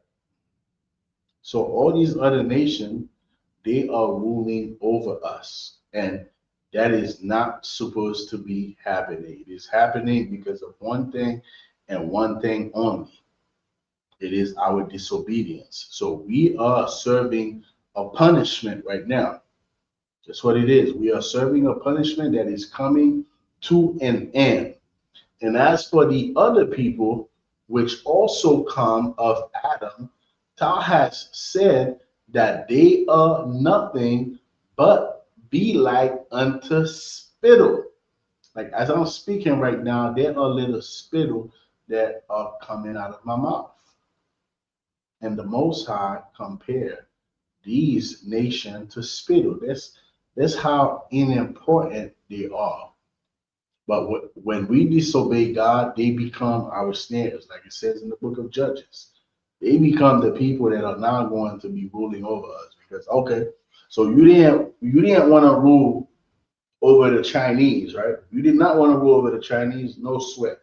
So all these other nations, they are ruling over us. And that is not supposed to be happening. It is happening because of one thing and one thing only. It is our disobedience. So we are serving a punishment right now. That's what it is. We are serving a punishment that is coming to an end. And as for the other people, which also come of Adam, thou hast said that they are nothing but be like unto spittle. Like as I'm speaking right now, there are little spittle that are coming out of my mouth. And the Most High compare these nations to spittle. That's how unimportant they are. But when we disobey God, they become our snares, like it says in the book of Judges. They become the people that are now going to be ruling over us. Because okay, so you didn't want to rule over the Chinese, right? You did not want to rule over the Chinese, no sweat.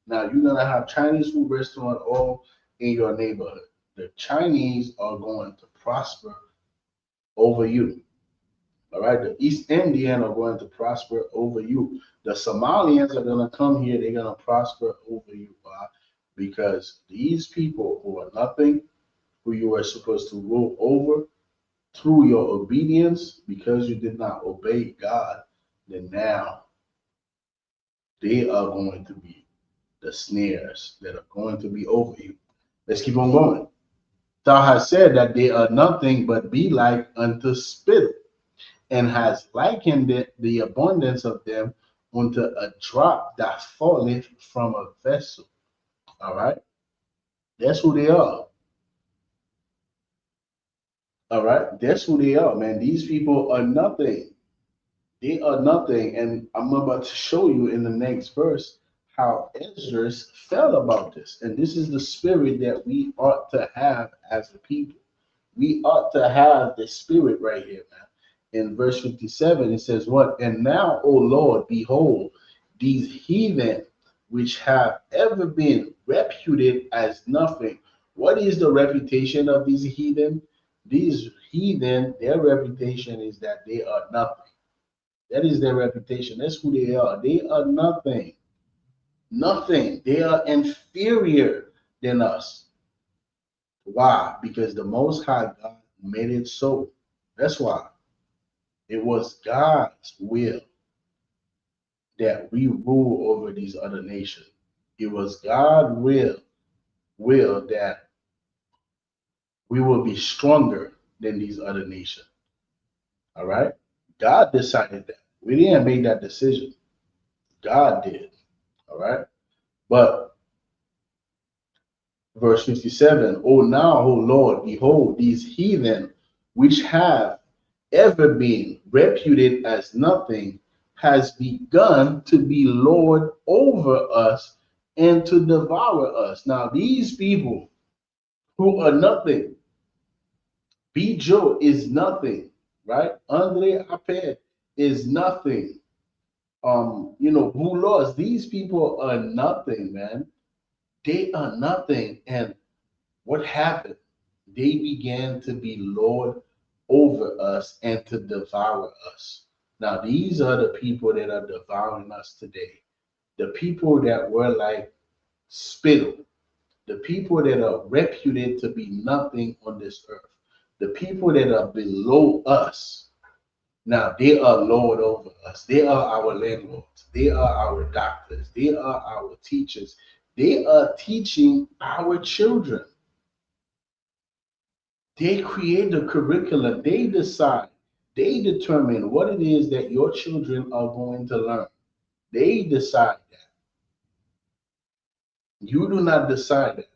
Now you're gonna have Chinese food restaurant all in your neighborhood. The Chinese are going to prosper over you. All right, the East Indian are going to prosper over you. The Somalians are going to come here. They're going to prosper over you. Why? Because these people who are nothing, who you are supposed to rule over through your obedience, because you did not obey God, then now they are going to be the snares that are going to be over you. Let's keep on going. Thou hast said that they are nothing but be like unto spittle, and has likened the abundance of them unto a drop that falleth from a vessel. All right? That's who they are. All right? That's who they are, man. These people are nothing. They are nothing. And I'm about to show you in the next verse how Ezra felt about this. And this is the spirit that we ought to have as a people. We ought to have the spirit right here, man. In verse 57, it says, what? And now, O Lord, behold, these heathen which have ever been reputed as nothing. What is the reputation of these heathen? These heathen, their reputation is that they are nothing. That is their reputation. That's who they are. They are nothing. Nothing. They are inferior than us. Why? Because the Most High God made it so. That's why. It was God's will that we rule over these other nations. It was God's will that we will be stronger than these other nations. All right? God decided that. We didn't make that decision. God did. All right? But verse 57, O now, O Lord, behold, these heathen which have ever been reputed as nothing, has begun to be Lord over us and to devour us. Now, these people who are nothing, B. Joe is nothing, right? Andre Apet is nothing. Who lost? These people are nothing, man. They are nothing. And what happened? They began to be Lord over us and to devour us. Now, these are the people that are devouring us today. The people that were like spittle, the people that are reputed to be nothing on this earth, the people that are below us. Now, they are Lord over us. They are our landlords. They are our doctors. They are our teachers. They are teaching our children. They create the curriculum. They decide. They determine what it is that your children are going to learn. They decide that. You do not decide that.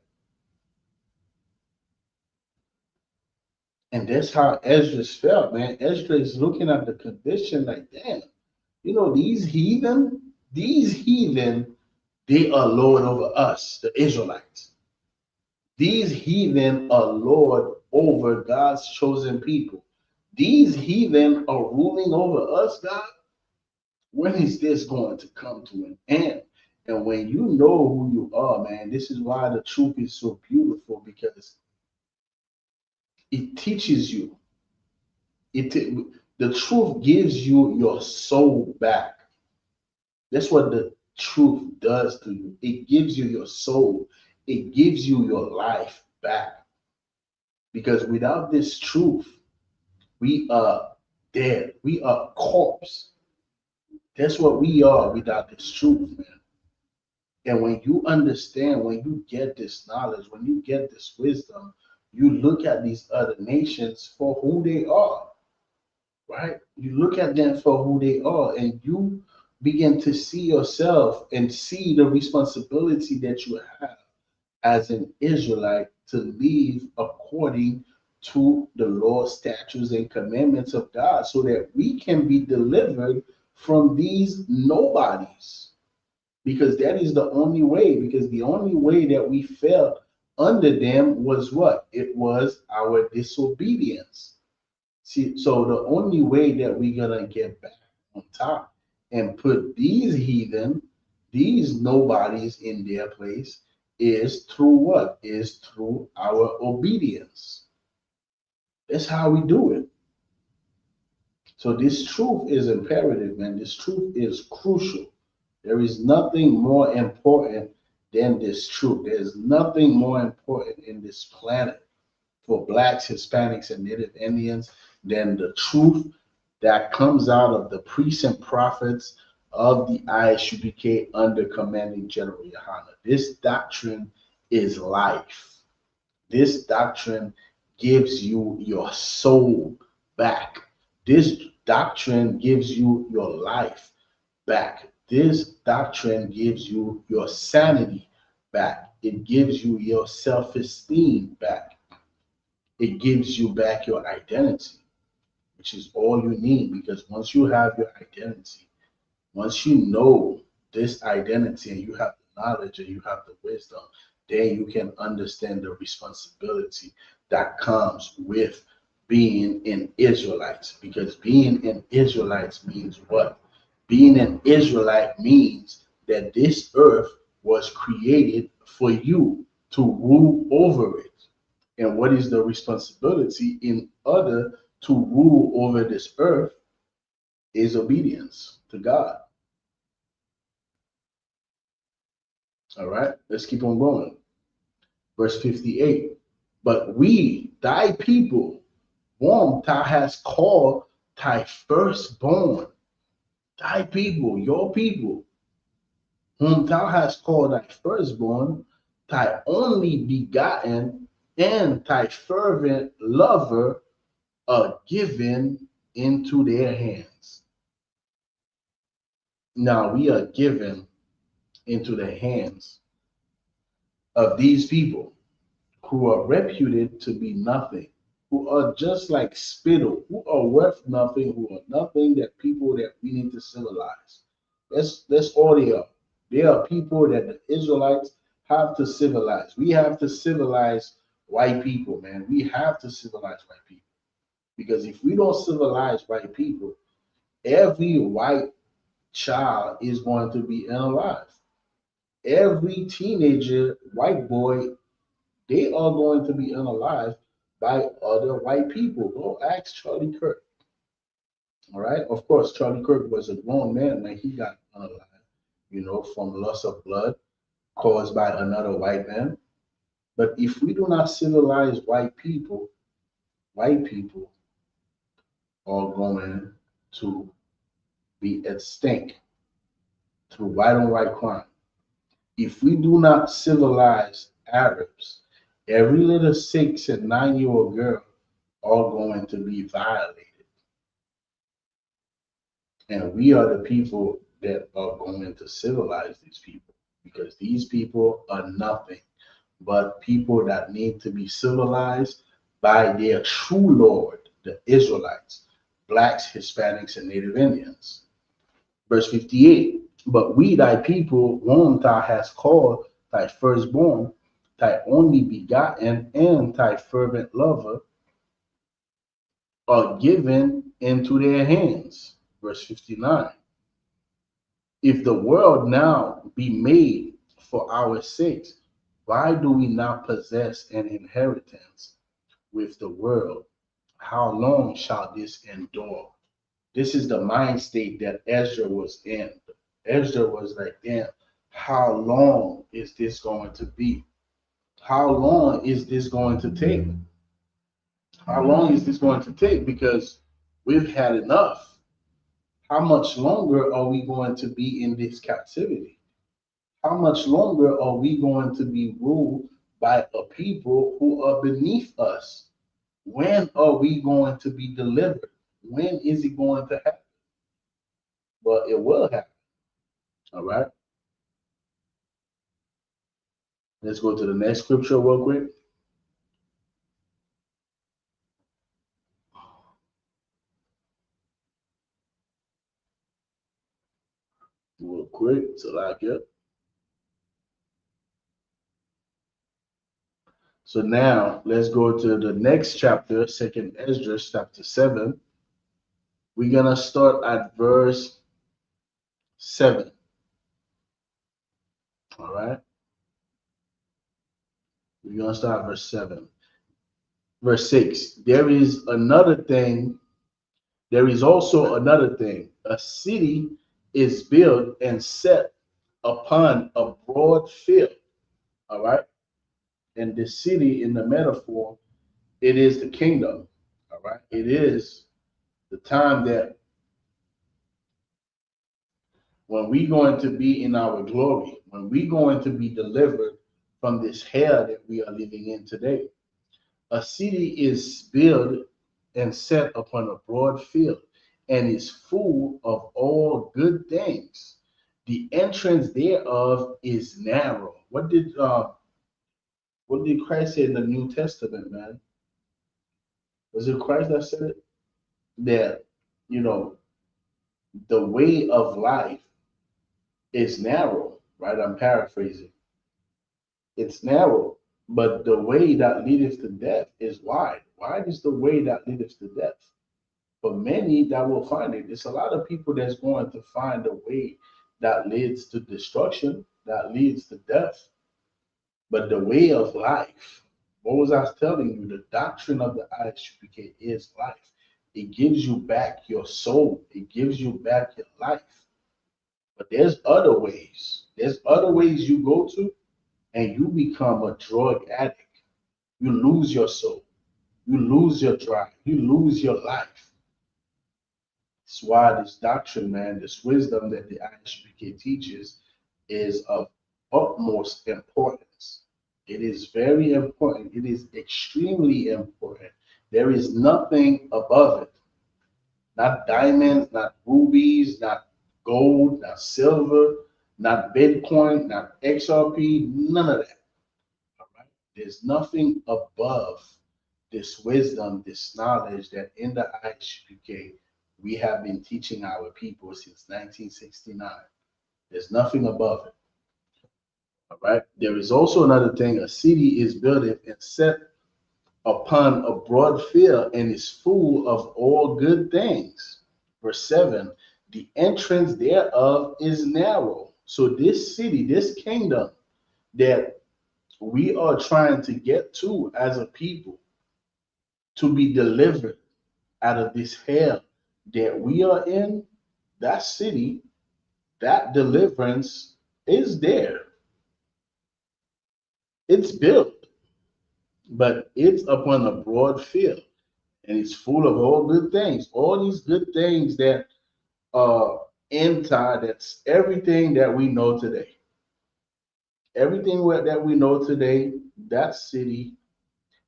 And that's how Ezra's felt, man. Ezra is looking at the condition like, damn, these heathen, they are Lord over us, the Israelites. These heathen are Lord over God's chosen people. These heathen are ruling over us, God. When is this going to come to an end? And when you know who you are, man, this is why the truth is so beautiful, because it teaches you. The truth gives you your soul back. That's what the truth does to you. It gives you your soul. It gives you your life back. Because without this truth, we are dead. We are corpse. That's what we are without this truth, man. And when you understand, when you get this knowledge, when you get this wisdom, you look at these other nations for who they are, right? You look at them for who they are, and you begin to see yourself and see the responsibility that you have as an Israelite to live according to the law, statutes, and commandments of God, so that we can be delivered from these nobodies. Because that is the only way, because the only way that we fell under them was what? It was our disobedience. See, so the only way that we're gonna get back on top and put these heathen, these nobodies in their place is through what? Is through our obedience. That's how we do it. So this truth is imperative, man. This truth is crucial. There is nothing more important than this truth. There's nothing more important in this planet for Blacks, Hispanics, and Native Indians than the truth that comes out of the priests and prophets of the ISUPK under commanding General Yohana. This doctrine is life. This doctrine gives you your soul back. This doctrine gives you your life back. This doctrine gives you your sanity back. It gives you your self-esteem back. It gives you back your identity, which is all you need, because once you have your identity, once you know this identity and you have the knowledge and you have the wisdom, then you can understand the responsibility that comes with being an Israelite. Because being an Israelite means what? Being an Israelite means that this earth was created for you to rule over it. And what is the responsibility in order to rule over this earth is obedience to God. All right, let's keep on going. Verse 58. But we, thy people, whom thou hast called thy firstborn, thy people, your people, whom thou hast called thy firstborn, thy only begotten, and thy fervent lover, are given into their hands. Now we are given into the hands of these people who are reputed to be nothing. who are just like spittle, who are worth nothing, who are nothing, that people that we need to civilize. That's all they are. They are people that the Israelites have to civilize. We have to civilize white people, man. We have to civilize white people. Because if we don't civilize white people, every white child is going to be unalive. Every teenager, white boy, they are going to be unalive by other white people. Go ask Charlie Kirk. All right. Of course, Charlie Kirk was a grown man when he got unalive, from loss of blood caused by another white man. But if we do not civilize white people are going to be extinct through white on white crime. If we do not civilize Arabs, every little 6 and 9-year-old girl are going to be violated. And we are the people that are going to civilize these people, because these people are nothing but people that need to be civilized by their true Lord, the Israelites, blacks, Hispanics, and Native Indians. Verse 58, but we, thy people, whom thou hast called thy firstborn, thy only begotten, and thy fervent lover, are given into their hands. Verse 59, if the world now be made for our sakes, why do we not possess an inheritance with the world? How long shall this endure? This is the mind state that Ezra was in. Ezra was like, damn, how long is this going to be? How long is this going to take? How long is this going to take? Because we've had enough. How much longer are we going to be in this captivity? How much longer are we going to be ruled by a people who are beneath us? When are we going to be delivered? When is it going to happen? Well, it will happen. All right. Let's go to the next scripture real quick. Real quick, so like it. So now let's go to the next chapter, 2nd Ezra, chapter 7. We're gonna start at verse 7. All right. We're gonna start at verse 7. Verse 6. There is also another thing. A city is built and set upon a broad field. All right. And the city, in the metaphor, it is the kingdom. All right. It is the time that when we're going to be in our glory, when we're going to be delivered from this hell that we are living in today. A city is built and set upon a broad field and is full of all good things. The entrance thereof is narrow. What did Christ say in the New Testament, man? Was it Christ that said it? That, the way of life is narrow, right? I'm paraphrasing. It's narrow, but the way that leadeth to death is wide. Wide is the way that leadeth to death. For many that will find it. It's a lot of people that's going to find a way that leads to destruction, that leads to death. But the way of life, what was I telling you? The doctrine of the ISUPK is life. It gives you back your soul. It gives you back your life. But there's other ways. There's other ways you go to, and you become a drug addict. You lose your soul. You lose your drive. You lose your life. That's why this doctrine, man, this wisdom that the ISUPK teaches is of utmost importance. It is very important. It is extremely important. There is nothing above it. Not diamonds, not rubies, not gold, not silver, not Bitcoin, not XRP, none of that. All right? There's nothing above this wisdom, this knowledge that in the ISUPK we have been teaching our people since 1969. There's nothing above it. All right. There is also another thing. A city is built and set upon a broad field and is full of all good things. Verse 7, the entrance thereof is narrow. So this city, this kingdom that we are trying to get to as a people, to be delivered out of this hell that we are in, that city, that deliverance is there. It's built, but it's upon a broad field, and it's full of all good things. All these good things that are inside, that's everything that we know today. Everything that we know today, that city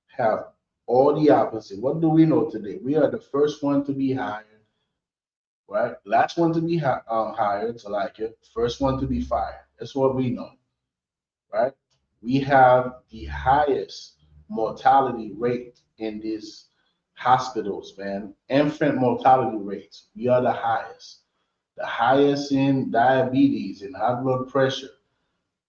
have all the opposite. What do we know today? We are the first one to be hired, right? Last one to be hired, so like it. First one to be fired. That's what we know, right? We have the highest mortality rate in these hospitals, man. Infant mortality rates, we are the highest. The highest in diabetes and high blood pressure,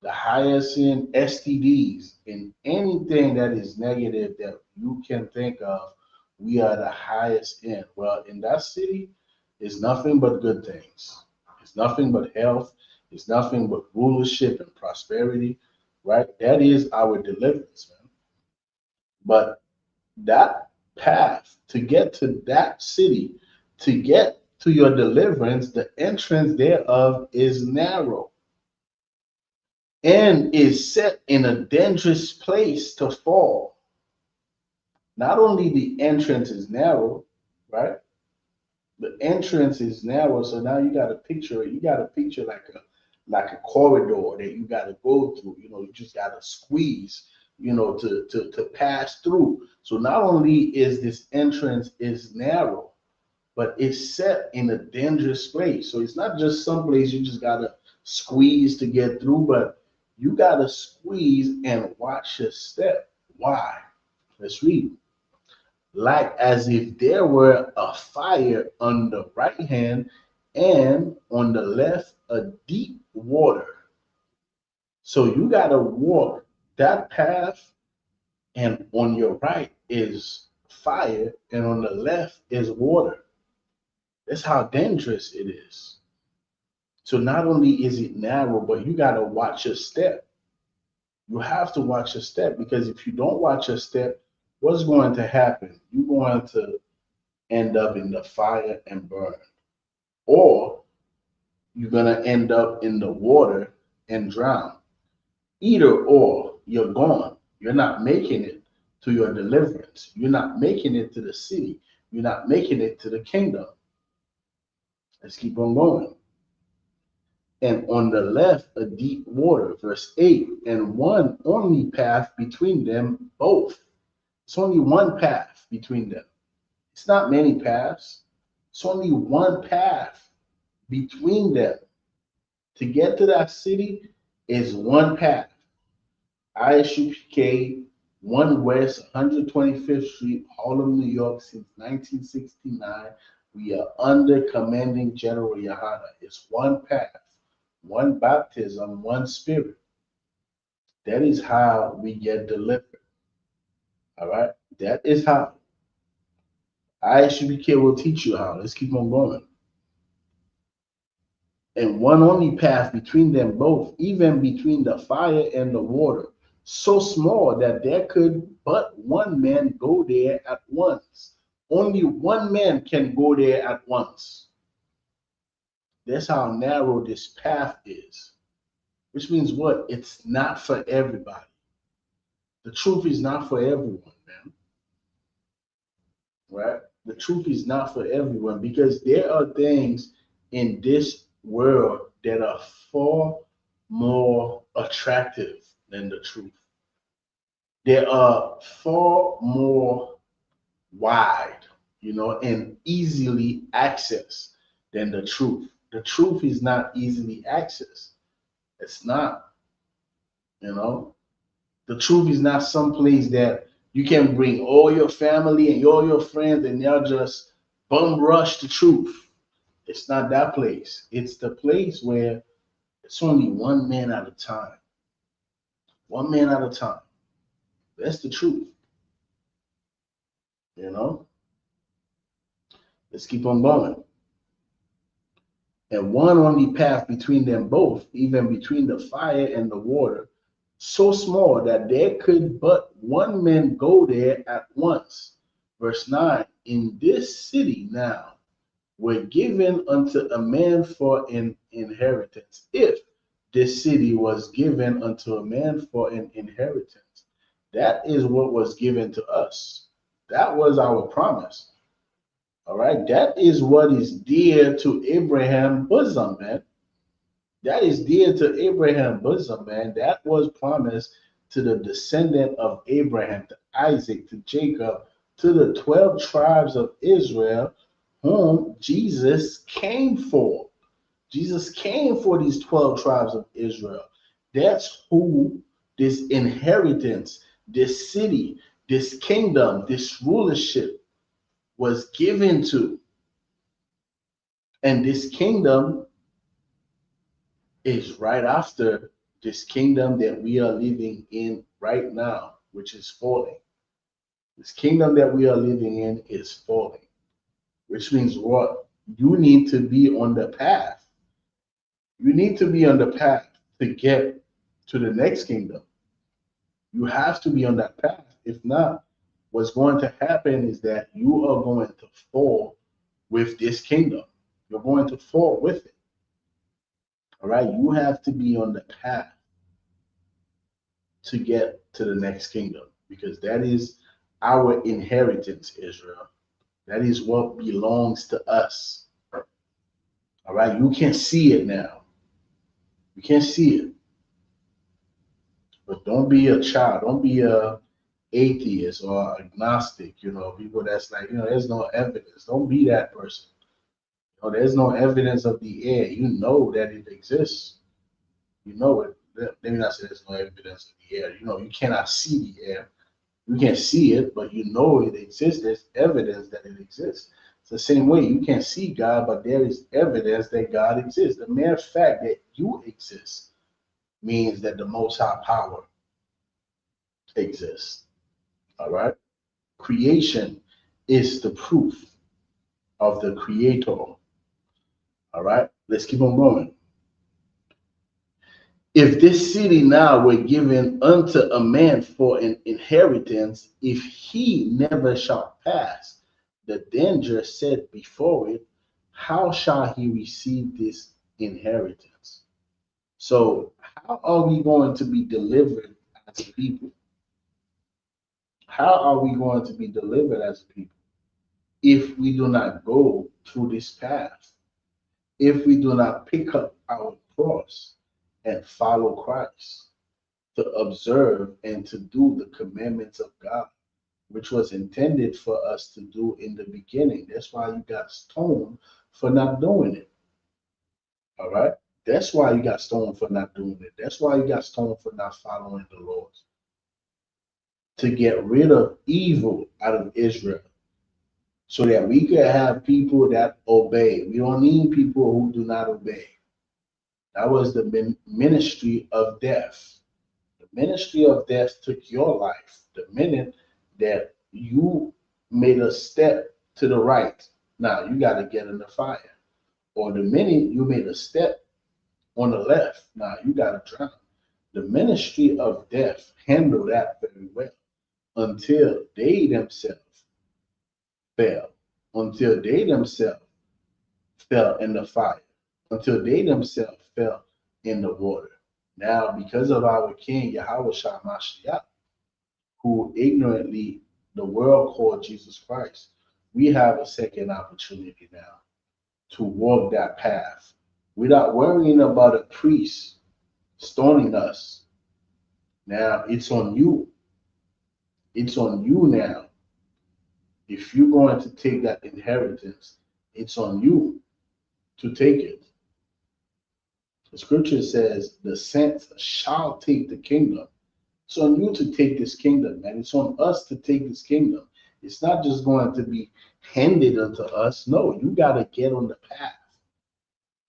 the highest in STDs, in anything that is negative that you can think of, we are the highest in. Well, in that city, it's nothing but good things. It's nothing but health. It's nothing but rulership and prosperity, right? That is our deliverance, man. But that path to get to that city, to get to your deliverance, the entrance thereof is narrow and is set in a dangerous place to fall. Not only the entrance is narrow, right? The entrance is narrow, so now you got to picture it. You got to picture like a corridor that you got to go through. You know, you just got to squeeze, you know, to pass through. So not only is this entrance is narrow, but it's set in a dangerous place. So it's not just some place you just got to squeeze to get through, but you got to squeeze and watch your step. Why? Let's read. Like as if there were a fire on the right hand and on the left a deep water. So you got to walk that path, and on your right is fire, and on the left is water. That's how dangerous it is. So not only is it narrow, but you got to watch your step. You have to watch your step, because if you don't watch your step, what's going to happen? You're going to end up in the fire and burn, or you're going to end up in the water and drown. Either or, you're gone. You're not making it to your deliverance. You're not making it to the city. You're not making it to the kingdom. Let's keep on going. And on the left, a deep water, verse 8, and one only path between them both. It's only one path between them. It's not many paths. It's only one path between them. To get to that city is one path. ISUPK 1 West 125th Street, Harlem, New York, since 1969. We are under commanding General Yahana. It's one path, one baptism, one spirit. That is how we get delivered. All right? That is how. ISUPK will teach you how. Let's keep on going. And one only path between them both, even between the fire and the water, so small that there could but one man go there at once. Only one man can go there at once. That's how narrow this path is. Which means what? It's not for everybody. The truth is not for everyone, man. Right? The truth is not for everyone, because there are things in this world that are far more attractive than the truth. They are far more wide, you know, and easily accessed than the truth. The truth is not easily accessed. It's not, you know. The truth is not someplace that You can bring all your family and all your friends, and they'll just bum rush the truth. It's not that place. It's the place where it's only one man at a time. One man at a time. That's the truth. You know? Let's keep on going. And one only path between them both, even between the fire and the water, so small that there could but one man go there at once. Verse 9, in this city now were given unto a man for an inheritance. If this city was given unto a man for an inheritance, that is what was given to us. That was our promise. All right, that is what is dear to Abraham's bosom, man. That is dear to Abraham's bosom, man. That was promised to the descendant of Abraham, to Isaac, to Jacob, to the 12 tribes of Israel, whom Jesus came for. Jesus came for these 12 tribes of Israel. That's who this inheritance, this city, this kingdom, this rulership was given to. And this kingdom is right after this kingdom that we are living in right now, which is falling. This kingdom that we are living in is falling, which means what? You need to be on the path. You need to be on the path to get to the next kingdom. You have to be on that path. If not, what's going to happen is that you are going to fall with this kingdom. You're going to fall with it. All right, you have to be on the path to get to the next kingdom, because that is our inheritance, Israel. That is what belongs to us. All right, you can see it now. You can't see it. But don't be a child. Don't be a atheist or agnostic, people that's like, there's no evidence. Don't be that person. There's no evidence of the air. You know that it exists. You know it. Let me not say there's no evidence of the air. You cannot see the air. You can't see it, but you know it exists. There's evidence that it exists. It's the same way. You can't see God, but there is evidence that God exists. The mere fact that you exist means that the Most High power exists. All right? Creation is the proof of the Creator. All right? Let's keep on going. If this city now were given unto a man for an inheritance, if he never shall pass the danger set before it, how shall he receive this inheritance? So, how are we going to be delivered as a people? How are we going to be delivered as a people if we do not go through this path? If we do not pick up our cross and follow Christ, to observe and to do the commandments of God, which was intended for us to do in the beginning. That's why you got stoned for not doing it. All right? That's why you got stoned for not doing it. That's why you got stoned for not following the laws. To get rid of evil out of Israel, so that we could have people that obey. We don't need people who do not obey. That was the ministry of death. The ministry of death took your life the minute that you made a step to the right. Now you got to get in the fire. Or the minute you made a step on the left, now you got to drown. The ministry of death handled that very well until they themselves fell. Until they themselves fell in the fire. Until they themselves fell in the water. Now, because of our King, Yahweh Shah Mashiach, who ignorantly the world called Jesus Christ, we have a second opportunity now to walk that path without worrying about a priest stoning us. Now, it's on you. It's on you now. If you're going to take that inheritance, it's on you to take it. The scripture says, the saints shall take the kingdom. It's on you to take this kingdom, man. It's on us to take this kingdom. It's not just going to be handed unto us. No, you got to get on the path.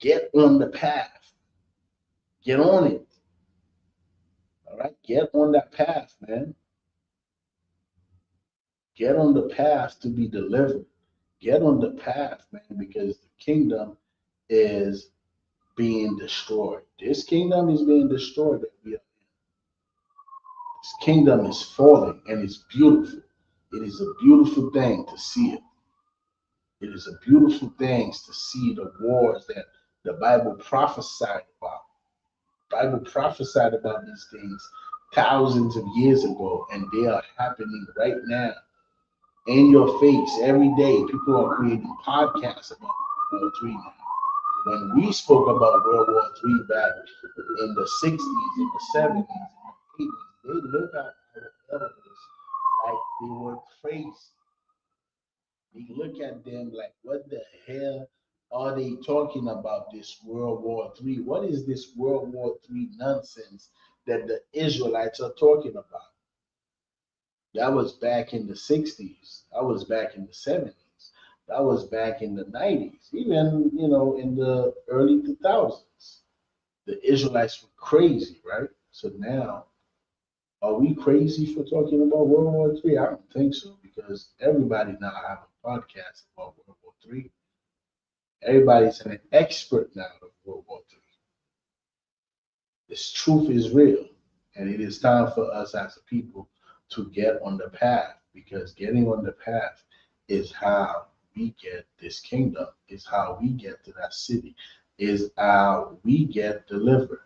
Get on the path. Get on it. All right? Get on that path, man. Get on the path to be delivered. Get on the path, man, because the kingdom is being destroyed. This kingdom is being destroyed that we are in. This kingdom is falling and it's beautiful. It is a beautiful thing to see it. It is a beautiful thing to see the wars that the Bible prophesied about. The Bible prophesied about these things thousands of years ago, and they are happening right now in your face every day. People are creating podcasts about World War III now. When we spoke about World War III back in the 60s, in the 70s, in the 80s, they looked at our elders like they were crazy. We look at them like, what the hell are they talking about this World War III? What is this World War III nonsense that the Israelites are talking about? That was back in the 60s. That was back in the 70s. That was back in the 90s, even, in the early 2000s. The Israelites were crazy, right? So now, are we crazy for talking about World War III? I don't think so, because everybody now have a podcast about World War III. Everybody's an expert now of World War III. This truth is real, and it is time for us as a people to get on the path, because getting on the path is how we get this kingdom, is how we get to that city, is how we get delivered.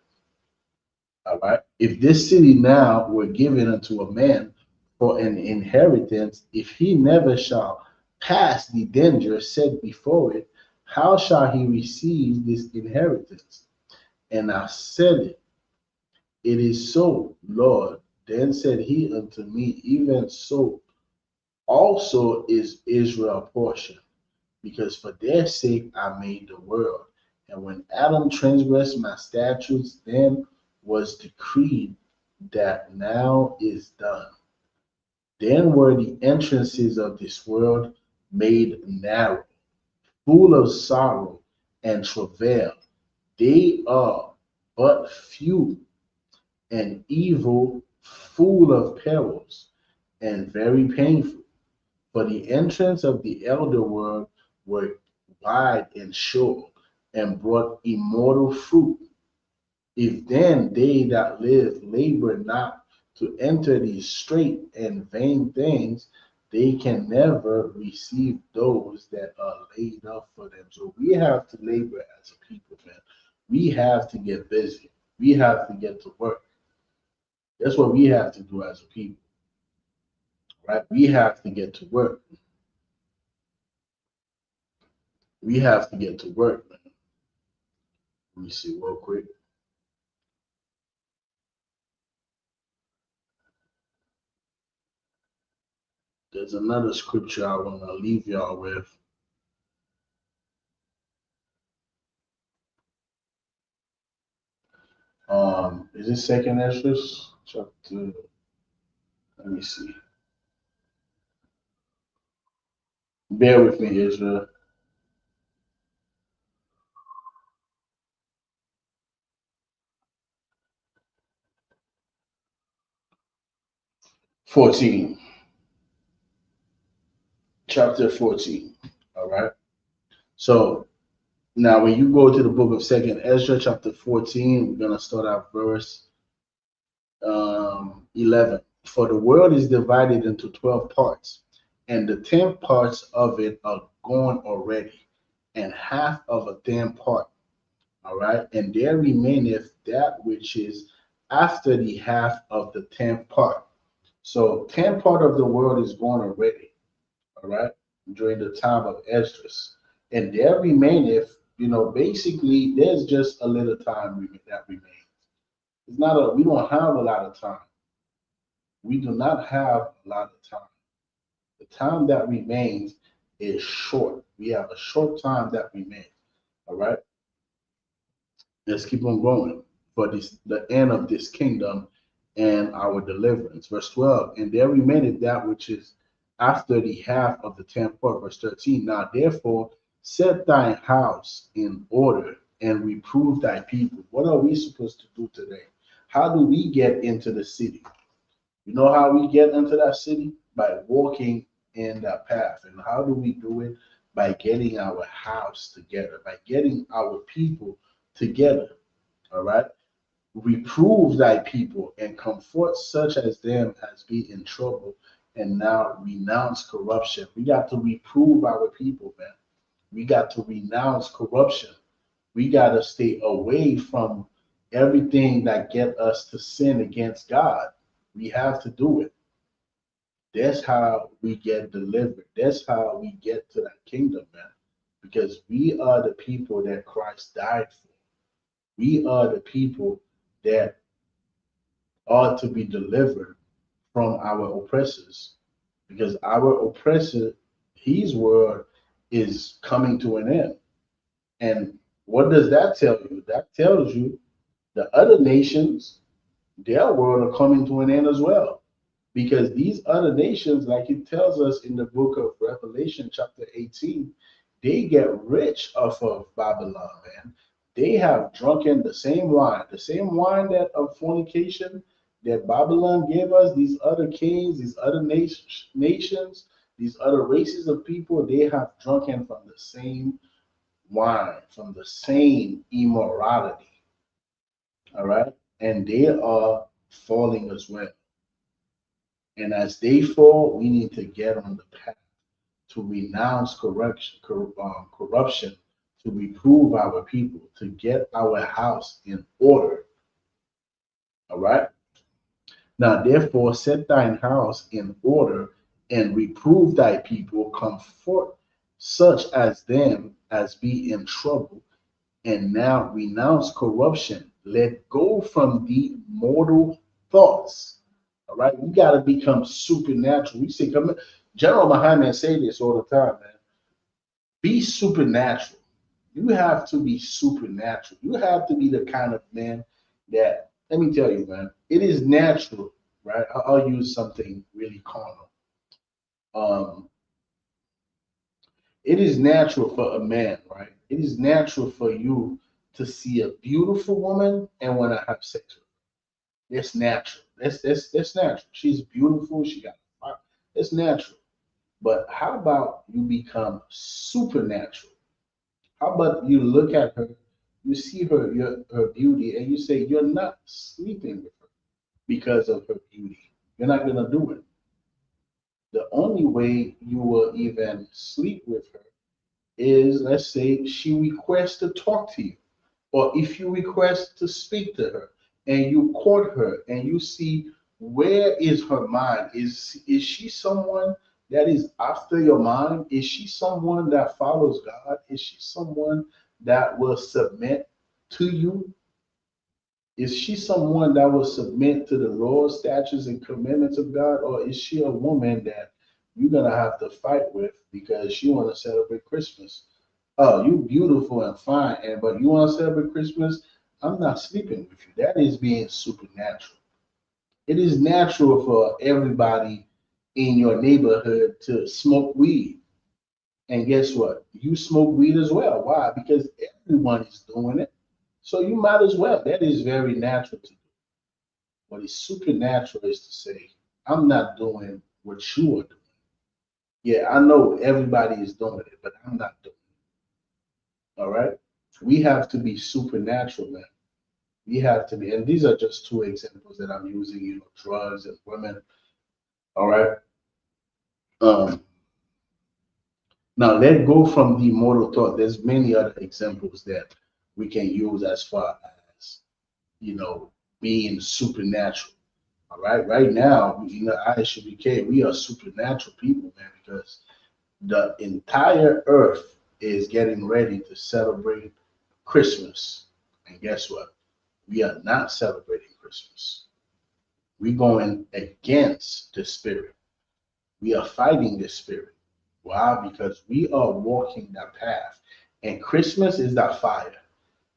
All right. If this city now were given unto a man for an inheritance, if he never shall pass the danger set before it, how shall he receive this inheritance? And I said it is so, Lord. Then said he unto me, even so also is Israel portion, because for their sake I made the world. And when Adam transgressed my statutes, then was decreed that now is done. Then were the entrances of this world made narrow, full of sorrow and travail. They are but few, and evil, full of perils, and very painful. For the entrance of the elder world were wide and sure, and brought immortal fruit. If then they that live labor not to enter these straight and vain things, they can never receive those that are laid up for them. So we have to labor as a people, man. We have to get busy. We have to get to work. That's what we have to do as a people, right? We have to get to work. We have to get to work, man. Let me see real quick. There's another scripture I want to leave y'all with. Is it Second Ezra chapter? Let me see. Bear with me, Israel. Chapter 14. All right. So now when you go to the book of Second Ezra, chapter 14, we're gonna start at verse 11. For the world is divided into 12 parts, and the 10 parts of it are gone already, and half of a 10 part. All right. And there remaineth that which is after the half of the 10th part. So 10 part of the world is gone already. All right. During the time of Esdras. And there remaineth, basically there's just a little time that remains. It's not we don't have a lot of time. We do not have a lot of time. The time that remains is short. We have a short time that remains. All right. Let's keep on going. For this, the end of this kingdom and our deliverance. Verse 12, and there remained that which is after the half of the 10th part. Verse 13, now therefore set thine house in order and reprove thy people. What are we supposed to do today? How do we get into the city? You know how we get into that city? By walking in that path. And how do we do it? By getting our house together, by getting our people together. All right? Reprove thy people and comfort such as them as be in trouble, and now renounce corruption. We got to reprove our people, man. We got to renounce corruption. We got to stay away from everything that get us to sin against God. We have to do it. That's how we get delivered. That's how we get to that kingdom, man. Because we are the people that Christ died for. We are the people that are to be delivered from our oppressors. Because our oppressor, his word is coming to an end. And what does that tell you? That tells you the other nations, their world are coming to an end as well. Because these other nations, like it tells us in the book of Revelation, chapter 18, they get rich off of Babylon, man. They have drunken the same wine that of fornication that Babylon gave us, these other kings, these other nations, these other races of people, they have drunken from the same wine, from the same immorality. All right? And they are falling as well. And as they fall, we need to get on the path to renounce corruption, to reprove our people, to get our house in order. All right? Now, therefore, set thine house in order and reprove thy people, comfort such as them as be in trouble, and now renounce corruption. Let go from the mortal thoughts. All right, we got to become supernatural. We say, General Muhammad say this all the time, man. Be supernatural. You have to be supernatural. You have to be the kind of man that, let me tell you, man, it is natural, right? I'll use something really carnal. It is natural for a man, right? It is natural for you to see a beautiful woman and want to have sex with her. It's natural. That's natural. She's beautiful. She got it's natural. But how about you become supernatural? How about you look at her, you see her beauty, and you say you're not sleeping with her because of her beauty. You're not gonna do it. The only way you will even sleep with her is, let's say, she requests to talk to you, or if you request to speak to her and you court her and you see where is her mind. Is she someone that is after your mind? Is she someone that follows God? Is she someone that will submit to you? Is she someone that will submit to the laws, statutes, and commandments of God? Or is she a woman that you're gonna have to fight with because she want to celebrate Christmas? Oh, you beautiful and fine, but you want to celebrate Christmas? I'm not sleeping with you. That is being supernatural. It is natural for everybody in your neighborhood to smoke weed. And guess what? You smoke weed as well. Why? Because everyone is doing it. So you might as well. That is very natural to do. What is supernatural is to say, I'm not doing what you are doing. Yeah, I know everybody is doing it, but I'm not doing it. All right? We have to be supernatural, man. We have to be, and these are just two examples that I'm using, drugs and women. All right. Now let go from the mortal thought. There's many other examples that we can use as far as, being supernatural. All right. Right now, ISUPK, we are supernatural people, man, because the entire earth is getting ready to celebrate Christmas. And guess what? We are not celebrating Christmas. We're going against the spirit. We are fighting the spirit. Why? Because we are walking that path. And Christmas is that fire.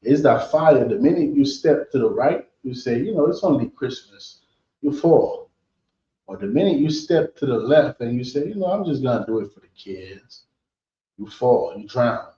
It's that fire. The minute you step to the right, you say, it's only Christmas. you fall. Or the minute you step to the left and you say, I'm just gonna do it for the kids, you fall, you drown.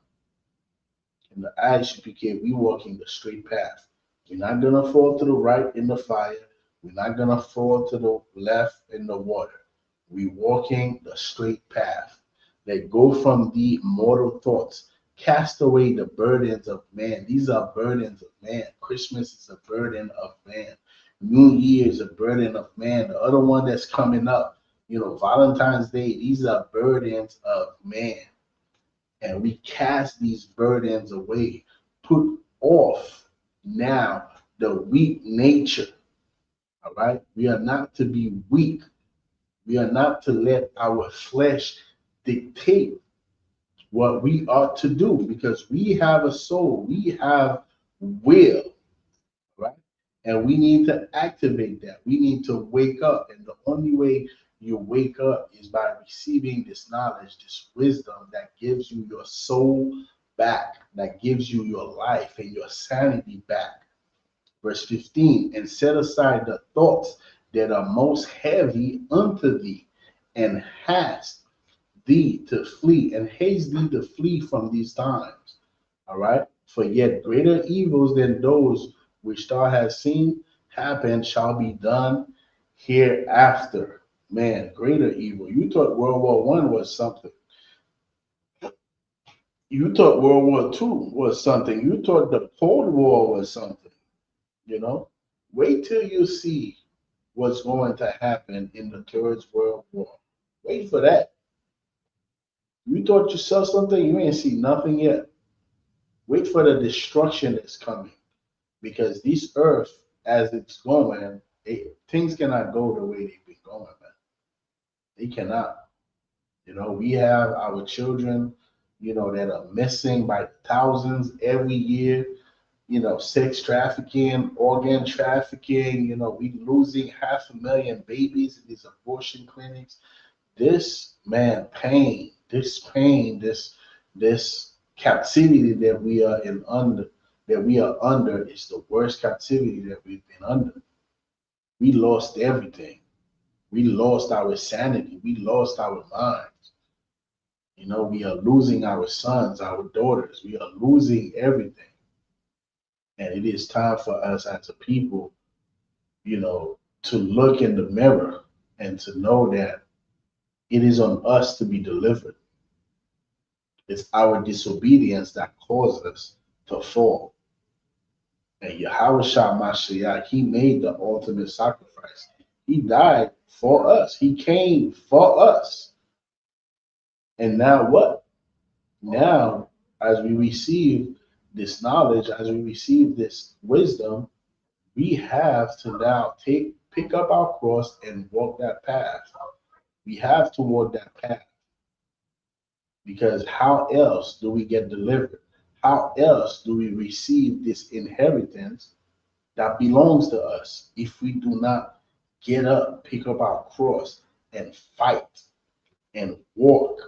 In the ISUPK, we walking the straight path. We're not gonna fall to the right in the fire. We're not gonna fall to the left in the water. We walking the straight path. Let go from the mortal thoughts. Cast away the burdens of man. These are burdens of man. Christmas is a burden of man. New Year is a burden of man. The other one that's coming up, Valentine's Day, these are burdens of man. And we cast these burdens away. Put off now the weak nature. All right? We are not to be weak. We are not to let our flesh dictate what we ought to do, because we have a soul, we have will, right? And we need to activate that. We need to wake up. And the only way you wake up is by receiving this knowledge, this wisdom that gives you your soul back, that gives you your life and your sanity back. Verse 15, and set aside the thoughts that are most heavy unto thee, and haste thee to flee, and haste thee to flee from these times. All right? For yet greater evils than those which thou hast seen happen shall be done hereafter. Man, greater evil. You thought World War I was something. You thought World War II was something. You thought the Cold War was something. Wait till you see what's going to happen in the Third World War. Wait for that. You thought you saw something, you ain't see nothing yet. Wait for the destruction that's coming. Because this earth, as it's going, things cannot go the way they've been going, man. They cannot. We have our children, that are missing by thousands every year. Sex trafficking, organ trafficking, we losing 500,000 babies in these abortion clinics. This, man, this captivity that we are under is the worst captivity that we've been under. We lost everything. We lost our sanity. We lost our minds. We are losing our sons, our daughters. We are losing everything. And it is time for us as a people, to look in the mirror and to know that it is on us to be delivered. It's our disobedience that caused us to fall. And Yahweh Mashiach, he made the ultimate sacrifice. He died for us. He came for us. And now what? Now, as we receive this knowledge, as we receive this wisdom, we have to now pick up our cross and walk that path. We have to walk that path. Because how else do we get delivered? How else do we receive this inheritance that belongs to us if we do not get up, pick up our cross, and fight and walk?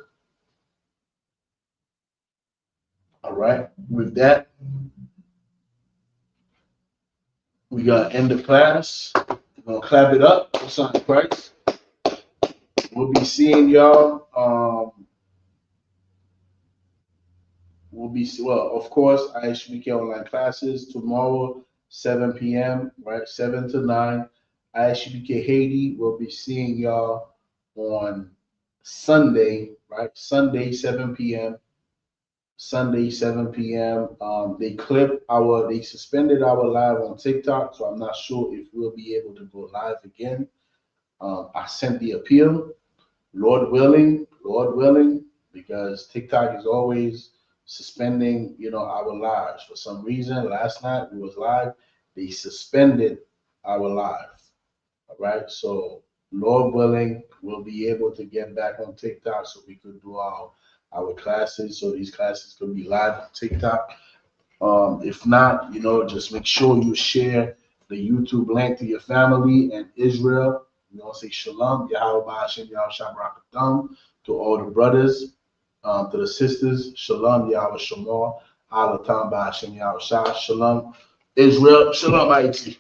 All right, with that, we gotta end the class. We're gonna clap it up for Son of Christ. We'll be seeing y'all. Of course, ISUPK online classes tomorrow, 7 p.m., right? 7 to 9. ISUPK Haiti will be seeing y'all on Sunday, right? Sunday, 7 p.m. Sunday, 7 p.m. They suspended our live on TikTok, so I'm not sure if we'll be able to go live again. I sent the appeal, Lord willing, because TikTok is always suspending, our lives. For some reason, last night we was live, they suspended our live. All right, so Lord willing, we'll be able to get back on TikTok so we could do our classes, so these classes could be live on TikTok. If not, just make sure you share the YouTube link to your family and Israel. Say shalom, Yahweh Hashem, Yahweh Shabbat, to all the brothers, to the sisters, shalom, Yahweh Shamar, Alatam Hashem, Yahweh Shah, shalom, Israel, shalom, Haiti.